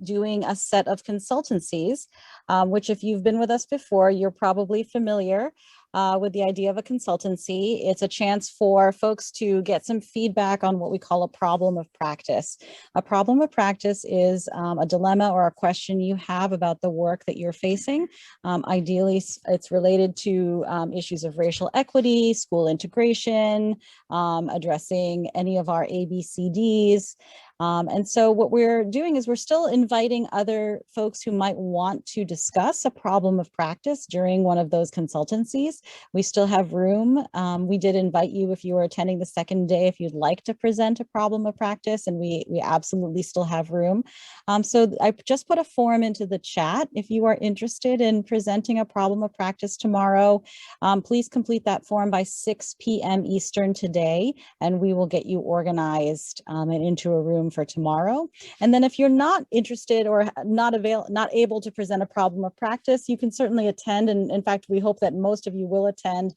doing a set of consultancies, which if you've been with us before, you're probably familiar with the idea of a consultancy. It's a chance for folks to get some feedback on what we call a problem of practice. A problem of practice is a dilemma or a question you have about the work that you're facing. Ideally, it's related to issues of racial equity, school integration, addressing any of our ABCDs. And so what we're doing is we're still inviting other folks who might want to discuss a problem of practice during one of those consultancies. We still have room. We did invite you if you were attending the second day, if you'd like to present a problem of practice, and we absolutely still have room. So I just put a form into the chat. If you are interested in presenting a problem of practice tomorrow, please complete that form by 6 p.m. Eastern today, and we will get you organized and into a room for tomorrow. And then if you're not interested or not able to present a problem of practice, you can certainly attend. And in fact, we hope that most of you will attend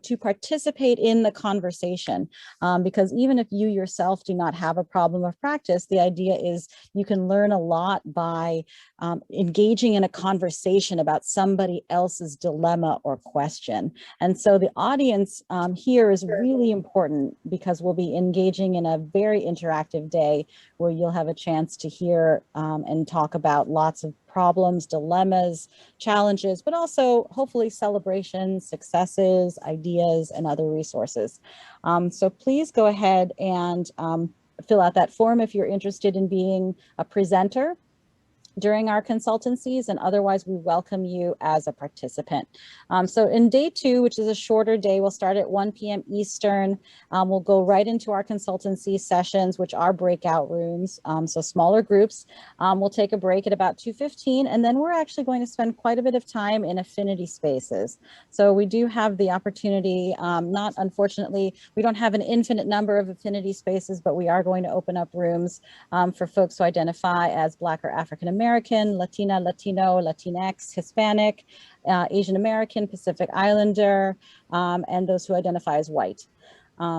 to participate in the conversation. Because even if you yourself do not have a problem of practice, the idea is you can learn a lot by engaging in a conversation about somebody else's dilemma or question. And so the audience here is really important because we'll be engaging in a very interactive day where you'll have a chance to hear and talk about lots of problems, dilemmas, challenges, but also hopefully celebrations, successes, ideas, and other resources. So please go ahead and fill out that form if you're interested in being a presenter during our consultancies, and otherwise we welcome you as a participant. So in day 2, which is a shorter day, we'll start at 1 p.m. Eastern. We'll go right into our consultancy sessions, which are breakout rooms, so smaller groups. We'll take a break at about 2:15, and then we're actually going to spend quite a bit of time in affinity spaces. So we do have the opportunity, unfortunately, we don't have an infinite number of affinity spaces, but we are going to open up rooms for folks who identify as Black or African American, Latina, Latino, Latinx, Hispanic, Asian American, Pacific Islander, and those who identify as white.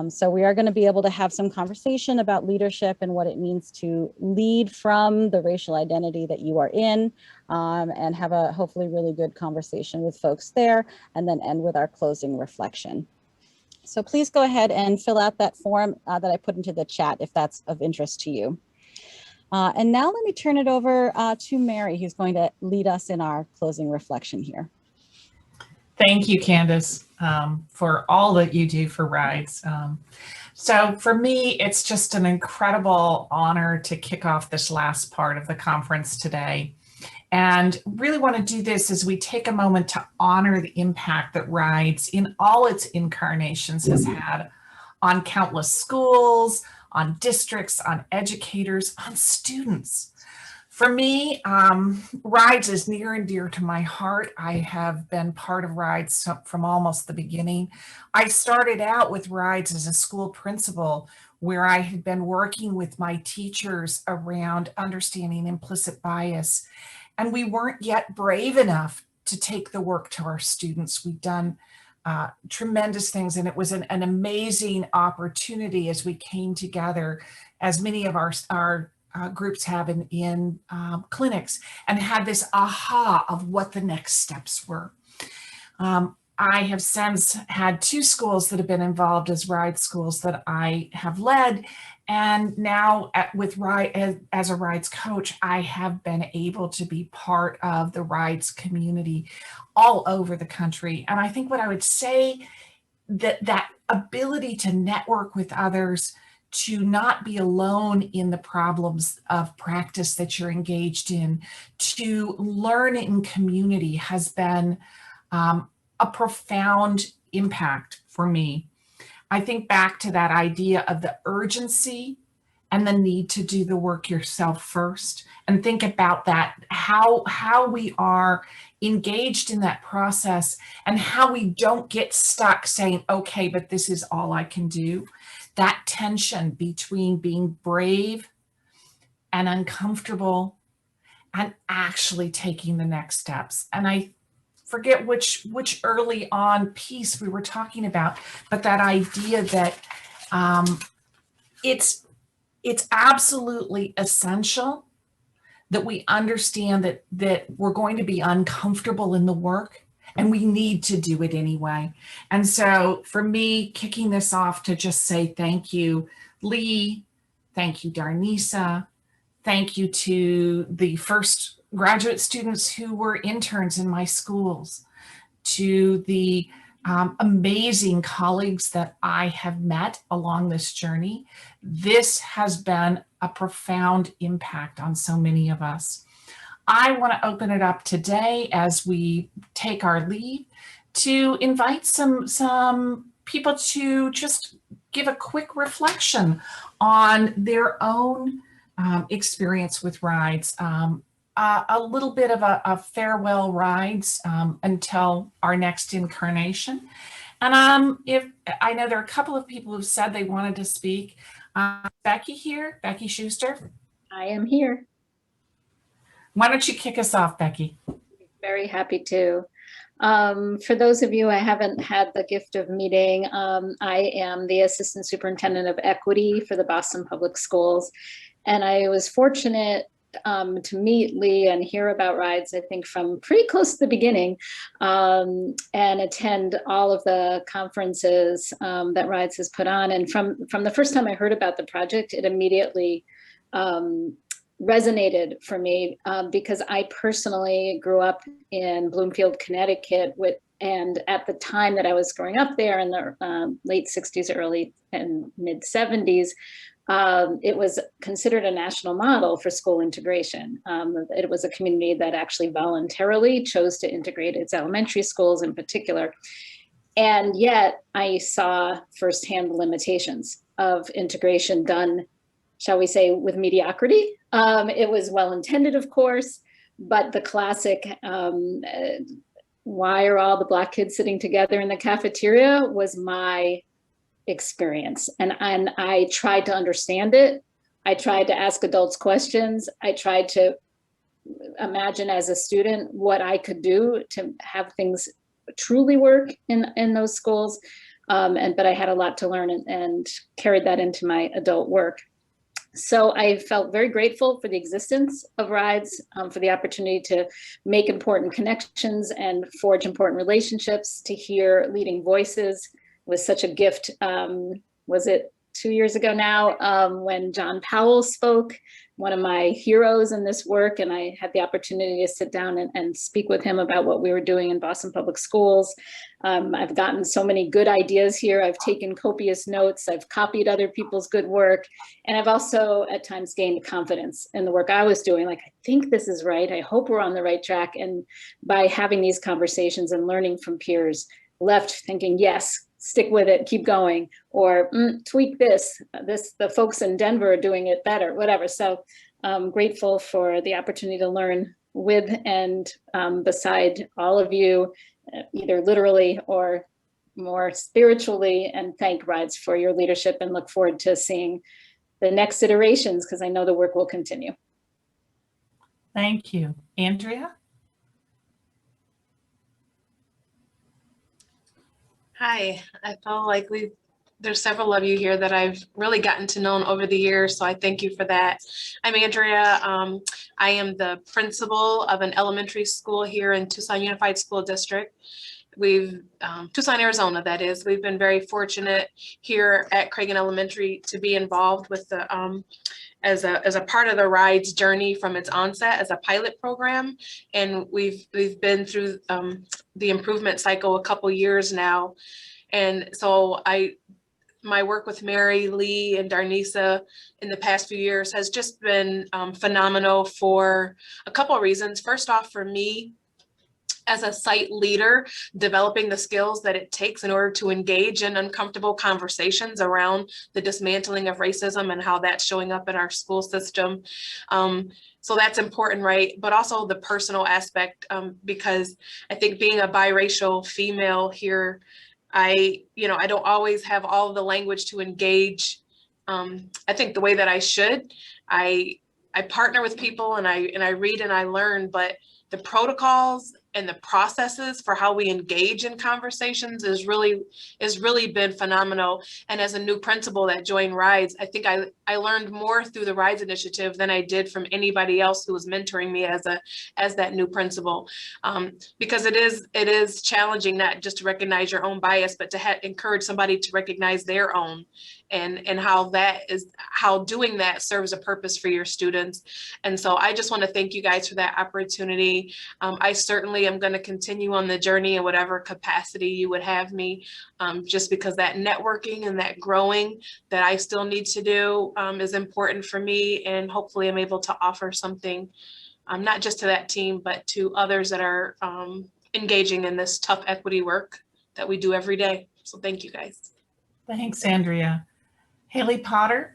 So we are going to be able to have some conversation about leadership and what it means to lead from the racial identity that you are in, and have a hopefully really good conversation with folks there, and then end with our closing reflection. So please go ahead and fill out that form that I put into the chat if that's of interest to you. And now let me turn it over to Mary, who's going to lead us in our closing reflection here.
Thank you, Candace, for all that you do for RIDES. So for me, it's just an incredible honor to kick off this last part of the conference today. And really want to do this as we take a moment to honor the impact that RIDES in all its incarnations has had on countless schools, on districts, on educators, on students. For me, Rides is near and dear to my heart. I have been part of Rides from almost the beginning. I started out with Rides as a school principal, where I had been working with my teachers around understanding implicit bias. And we weren't yet brave enough to take the work to our students. We've done tremendous things, and it was an amazing opportunity as we came together, as many of our groups have in clinics, and had this aha of what the next steps were. I have since had 2 schools that have been involved as RIDE schools that I have led. And now with RIDE, as a RIDES coach, I have been able to be part of the RIDES community all over the country. And I think what I would say, that ability to network with others, to not be alone in the problems of practice that you're engaged in, to learn in community, has been a profound impact for me. I think back to that idea of the urgency and the need to do the work yourself first, and think about that, how we are engaged in that process, and how we don't get stuck saying, okay, but this is all I can do. That tension between being brave and uncomfortable and actually taking the next steps. And I forget which early on piece we were talking about, but that idea that it's absolutely essential that we understand that we're going to be uncomfortable in the work, and we need to do it anyway. And so for me, kicking this off, to just say thank you, Lee, thank you, Darnisa, thank you to the first graduate students who were interns in my schools, to the amazing colleagues that I have met along this journey. This has been a profound impact on so many of us. I want to open it up today, as we take our leave, to invite some people to just give a quick reflection on their own experience with Rides. A little bit of a farewell Rides until our next incarnation. And if I know there are a couple of people who said they wanted to speak. Becky here, Becky Schuster.
I am here.
Why don't you kick us off, Becky?
Very happy to. For those of you I haven't had the gift of meeting, I am the Assistant Superintendent of Equity for the Boston Public Schools. And I was fortunate to meet Lee and hear about Rides, I think, from pretty close to the beginning, and attend all of the conferences that Rides has put on. And from the first time I heard about the project, it immediately resonated for me, because I personally grew up in Bloomfield, Connecticut, and at the time that I was growing up there in the late 60s, early and mid 70s, it was considered a national model for school integration. It was a community that actually voluntarily chose to integrate its elementary schools in particular. And yet I saw firsthand the limitations of integration done, shall we say, with mediocrity. It was well-intended, of course, but the classic, why are all the Black kids sitting together in the cafeteria, was my experience. And I tried to understand it. I tried to ask adults questions. I tried to imagine as a student what I could do to have things truly work in those schools. But I had a lot to learn, and carried that into my adult work. So I felt very grateful for the existence of Rides, for the opportunity to make important connections and forge important relationships, to hear leading voices. Was such a gift. Was it 2 years ago now, when John Powell spoke, one of my heroes in this work, and I had the opportunity to sit down and speak with him about what we were doing in Boston Public Schools. I've gotten so many good ideas here. I've taken copious notes. I've copied other people's good work. And I've also at times gained confidence in the work I was doing. Like, I think this is right. I hope we're on the right track. And by having these conversations and learning from peers, left thinking, yes, stick with it, keep going, or tweak this. The folks in Denver are doing it better, whatever. So I'm grateful for the opportunity to learn with and beside all of you, either literally or more spiritually, and thank Rides for your leadership and look forward to seeing the next iterations, because I know the work will continue.
Thank you. Andrea?
Hi, I felt like there's several of you here that I've really gotten to know over the years, so I thank you for that. I'm Andrea. I am the principal of an elementary school here in Tucson Unified School District. Tucson, Arizona, that is. We've been very fortunate here at Cragen Elementary to be involved with the as a part of the Rides journey from its onset as a pilot program. And we've been through the improvement cycle a couple years now. And so my work with Mary Lee and Darnisa in the past few years has just been phenomenal for a couple of reasons. First off, for me, as a site leader, developing the skills that it takes in order to engage in uncomfortable conversations around the dismantling of racism and how that's showing up in our school system. So that's important, right? But also the personal aspect, because I think being a biracial female here, I don't always have all of the language to engage. I think the way that I should. I partner with people and I read and I learn, but the protocols and the processes for how we engage in conversations is really been phenomenal. And as a new principal that joined Rides, I think I learned more through the Rides initiative than I did from anybody else who was mentoring me as that new principal. Because it is challenging not just to recognize your own bias, but to encourage somebody to recognize their own, and how doing that serves a purpose for your students. And so I just want to thank you guys for that opportunity. I certainly am going to continue on the journey in whatever capacity you would have me, just because that networking and that growing that I still need to do is important for me. And hopefully I'm able to offer something, not just to that team, but to others that are engaging in this tough equity work that we do every day. So thank you guys.
Thanks, Andrea. Haley Potter.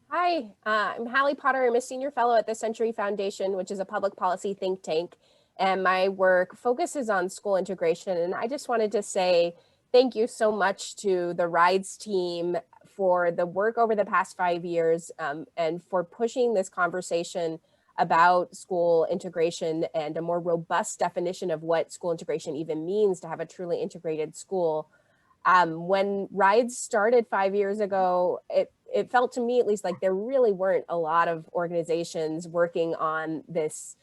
Hi, I'm Hallie Potter. I'm a senior fellow at the Century Foundation, which is a public policy think tank. And my work focuses on school integration. And I just wanted to say thank you so much to the Rides team for the work over the past 5 years, and for pushing this conversation about school integration and a more robust definition of what school integration even means to have a truly integrated school. When Rides started 5 years ago, it felt to me, at least, like there really weren't a lot of organizations working on this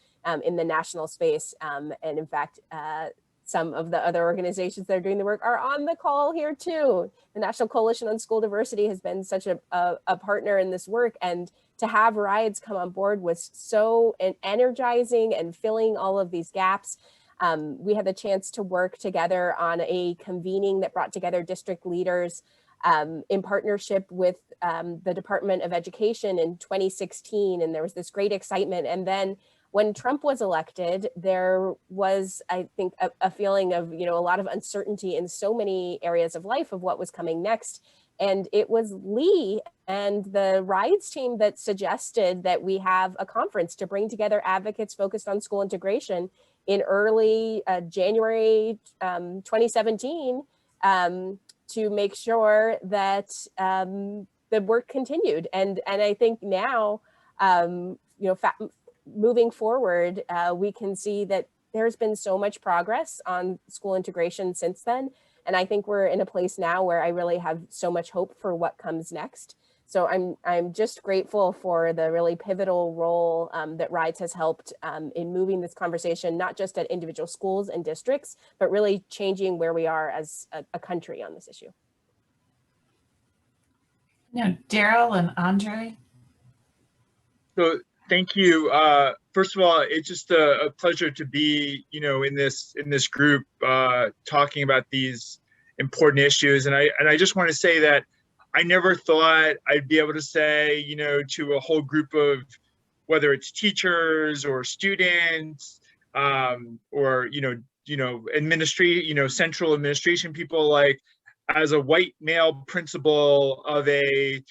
in the national space. And in fact, some of the other organizations that are doing the work are on the call here too. The National Coalition on School Diversity has been such a partner in this work, and to have Rides come on board was so energizing and filling all of these gaps. We had the chance to work together on a convening that brought together district leaders in partnership with the Department of Education in 2016. And there was this great excitement. And then when Trump was elected, there was, I think, a feeling of, a lot of uncertainty in so many areas of life of what was coming next. And it was Lee and the Rides team that suggested that we have a conference to bring together advocates focused on school integration in early January 2017 to make sure that the work continued. And I think now, moving forward, we can see that there's been so much progress on school integration since then. And I think we're in a place now where I really have so much hope for what comes next. So I'm just grateful for the really pivotal role that Rides has helped in moving this conversation, not just at individual schools and districts, but really changing where we are as a country on this issue.
Now, Daryl and Andre.
So thank you. First of all, it's just a pleasure to be, in this group talking about these important issues. And I just want to say that I never thought I'd be able to say, to a whole group of, whether it's teachers or students, or central administration people, like as a white male principal of a,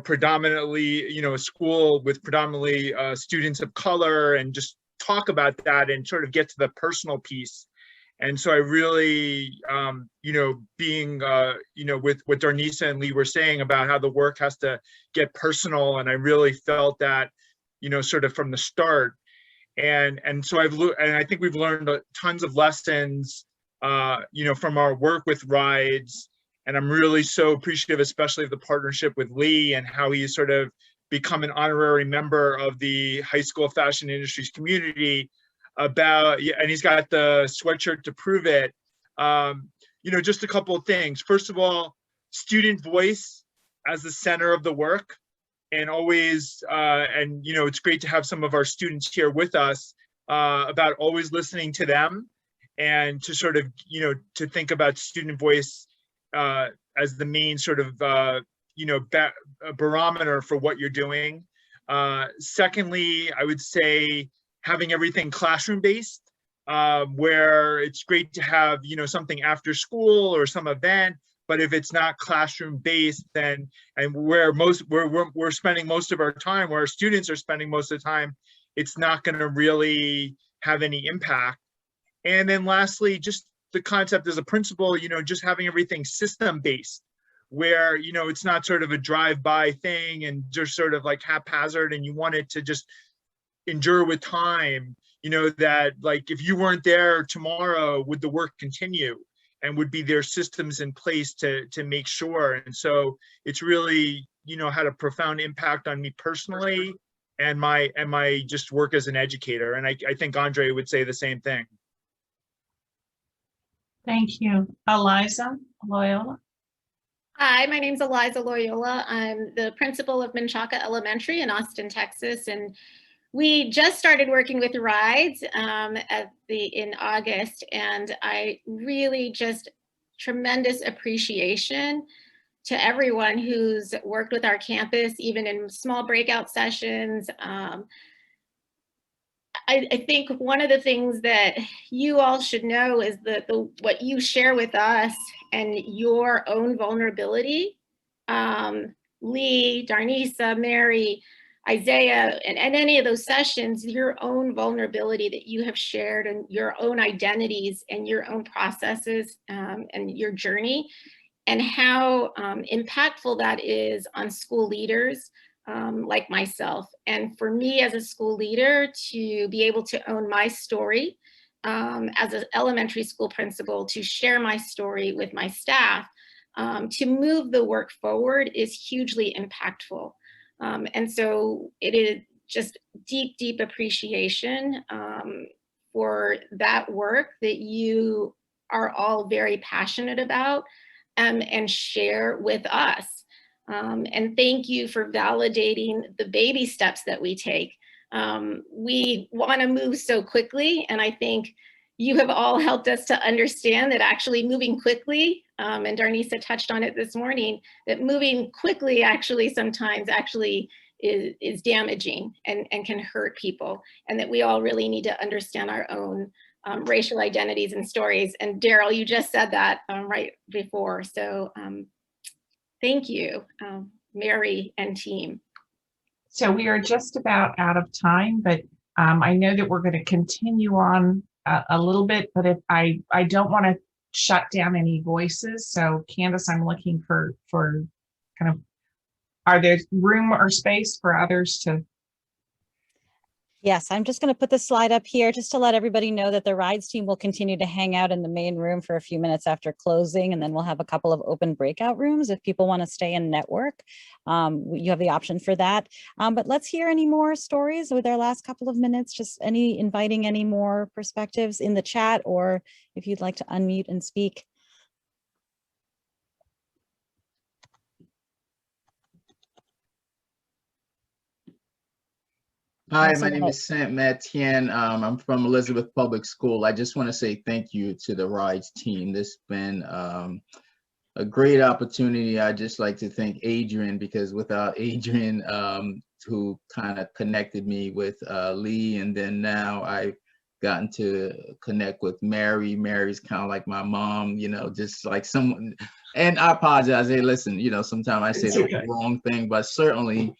predominantly, a school with predominantly students of color, and just talk about that and sort of get to the personal piece. And so I really, being, with what Darnisa and Lee were saying about how the work has to get personal, and I really felt that, sort of from the start. And so I think we've learned tons of lessons, from our work with Rides. And I'm really so appreciative, especially of the partnership with Lee and how he's sort of become an honorary member of the high school fashion industries community. And he's got the sweatshirt to prove it. Just a couple of things. First of all, student voice as the center of the work, and always, it's great to have some of our students here with us, about always listening to them, and to sort of, to think about student voice as the main sort of, barometer for what you're doing. Secondly, I would say having everything classroom based, where it's great to have, something after school or some event, but if it's not classroom based, then, and where we're spending most of our time, where our students are spending most of the time, it's not going to really have any impact. And then lastly, just the concept as a principal, just having everything system based, where, it's not sort of a drive-by thing and just sort of like haphazard, and you want it to just endure with time, that like if you weren't there tomorrow, would the work continue, and would be there systems in place to make sure. And so it's really, had a profound impact on me personally, and my just work as an educator. And I think Andre would say the same thing.
Thank you. Eliza Loyola.
Hi, my name's Eliza Loyola. I'm the principal of Menchaca Elementary in Austin, Texas, and we just started working with Rides in August, and I really just tremendous appreciation to everyone who's worked with our campus, even in small breakout sessions. I think one of the things that you all should know is that what you share with us and your own vulnerability, Lee, Darnisa, Mary, Isaiah, and any of those sessions, your own vulnerability that you have shared, and your own identities and your own processes, and your journey, and how impactful that is on school leaders like myself. And for me as a school leader to be able to own my story as an elementary school principal, to share my story with my staff, to move the work forward is hugely impactful. And so it is just deep, deep appreciation for that work that you are all very passionate about and share with us. And thank you for validating the baby steps that we take. We want to move so quickly, and I think you have all helped us to understand that actually moving quickly, and Darnisa touched on it this morning, that moving quickly actually sometimes actually is damaging and can hurt people, and that we all really need to understand our own racial identities and stories. And Daryl, you just said that right before. So thank you, Mary and team.
So we are just about out of time, but I know that we're going to continue on a little bit, but if I don't want to shut down any voices. So Candace, I'm looking for kind of, are there room or space for others to?
Yes, I'm just going to put the slide up here just to let everybody know that the Rides team will continue to hang out in the main room for a few minutes after closing, and then we'll have a couple of open breakout rooms if people want to stay and network. You have the option for that. But let's hear any more stories with our last couple of minutes, just inviting any more perspectives in the chat, or if you'd like to unmute and speak.
Hi, my name is Saint Matien. I'm from Elizabeth Public School. I just want to say thank you to the Rides team. This has been a great opportunity. I'd just like to thank Adrian, because without Adrian, who kind of connected me with Lee, and then now I gotten to connect with Mary. Mary's kind of like my mom, you know, just like someone, and I apologize. Hey, listen, you know, sometimes I say
It's
the
okay.
wrong thing, but certainly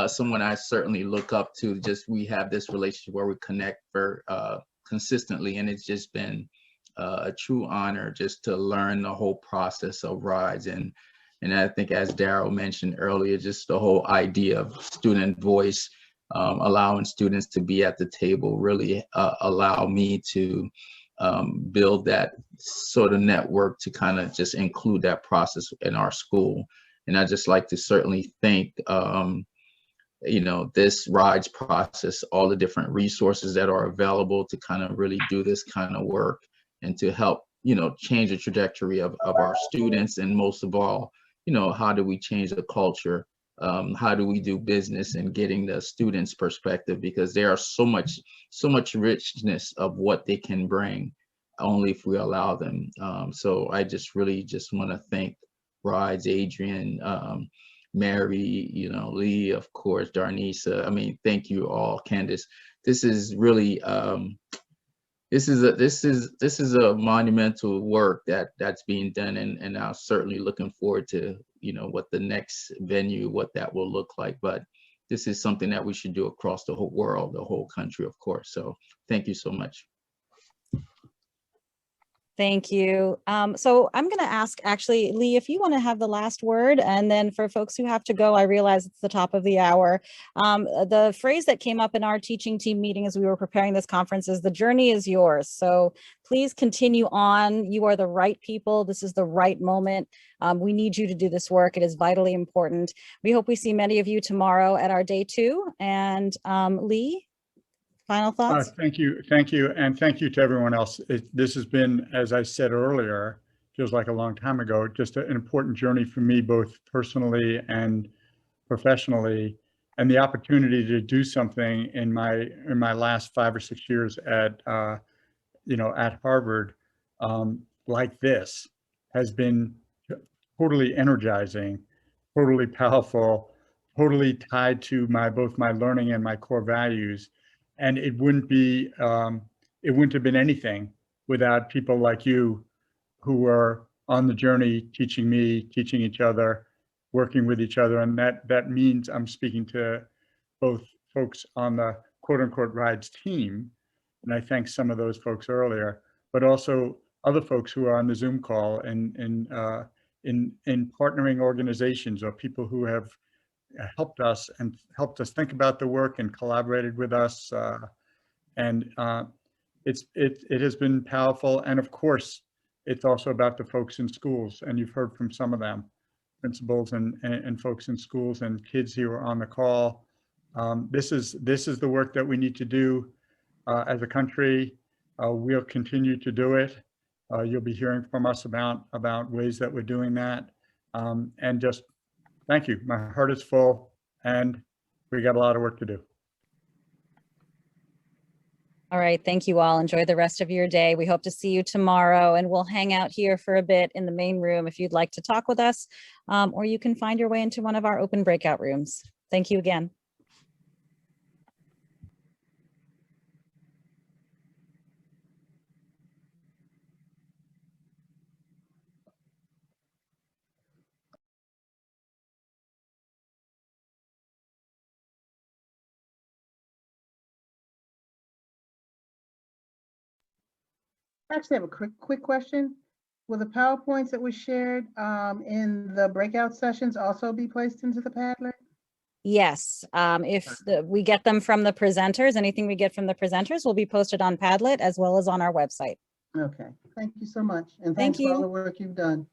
someone I certainly look up to. Just we have this relationship where we connect for consistently, and it's just been a true honor just to learn the whole process of rides. And I think, as Daryl mentioned earlier, just the whole idea of student voice, allowing students to be at the table, really allow me to build that sort of network to kind of just include that process in our school. And I just like to certainly thank, you know, this rides process, all the different resources that are available to kind of really do this kind of work and to help, you know, change the trajectory of our students. And most of all, you know, how do we change the culture? How do we do business, and getting the students' perspective, because there are so much richness of what they can bring only if we allow them. So I just really just want to thank Rides, Adrian, Mary, you know, Lee, of course, Darnisa. I mean, thank you all. Candace, this is really this is a monumental work that's being done, and I'm certainly looking forward to, you know, what the next venue, what that will look like. But this is something that we should do across the whole world, the whole country, of course. So thank you so much.
Thank you. So I'm going to ask, actually, Lee, if you want to have the last word, and then for folks who have to go, I realize it's the top of the hour. The phrase that came up in our teaching team meeting as we were preparing this conference is, the journey is yours. So please continue on. You are the right people. This is the right moment. We need you to do this work. It is vitally important. We hope we see many of you tomorrow at our day 2. And Lee? Final thoughts?
Thank you, and thank you to everyone else. This has been, as I said earlier, feels like a long time ago, just an important journey for me, both personally and professionally, and the opportunity to do something in my last 5 or 6 years at you know, at Harvard, like this, has been totally energizing, totally powerful, totally tied to both my learning and my core values. And it wouldn't have been anything without people like you, who are on the journey, teaching me, teaching each other, working with each other. And that means I'm speaking to both folks on the quote unquote rides team, and I thanked some of those folks earlier, but also other folks who are on the Zoom call, and in partnering organizations, or people who have helped us think about the work and collaborated with us, and it has been powerful. And of course, it's also about the folks in schools, and you've heard from some of them, principals and folks in schools and kids who are on the call. This is the work that we need to do as a country. We'll continue to do it. You'll be hearing from us about ways that we're doing that, and just thank you. My heart is full, and we got a lot of work to do.
All right. Thank you all. Enjoy the rest of your day. We hope to see you tomorrow, and we'll hang out here for a bit in the main room if you'd like to talk with us, or you can find your way into one of our open breakout rooms. Thank you again.
I actually have a quick question. Will the PowerPoints that we shared in the breakout sessions also be placed into the Padlet?
Yes, if we get them from the presenters, anything we get from the presenters will be posted on Padlet as well as on our website.
Okay, thank you so much. And
Thank
thanks for all
you.
the work you've done.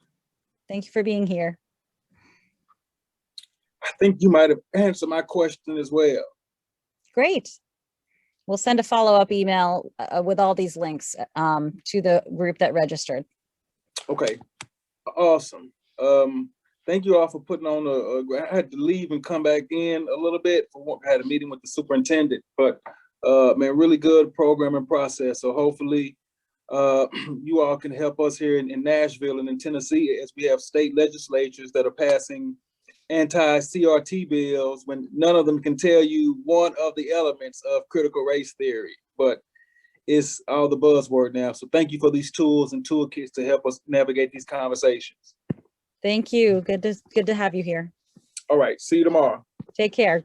Thank you for being here.
I think you might have answered my question as well.
Great. We'll send a follow-up email with all these links to the group that registered.
Okay, awesome. Thank you all for putting on I had to leave and come back in a little bit. I had a meeting with the superintendent, but man, really good programming process. So hopefully you all can help us here in Nashville and in Tennessee, as we have state legislatures that are passing anti-CRT bills when none of them can tell you one of the elements of critical race theory. But it's all the buzzword now. So thank you for these tools and toolkits to help us navigate these conversations.
Thank you. Good to have you here.
All right, see you tomorrow.
Take care.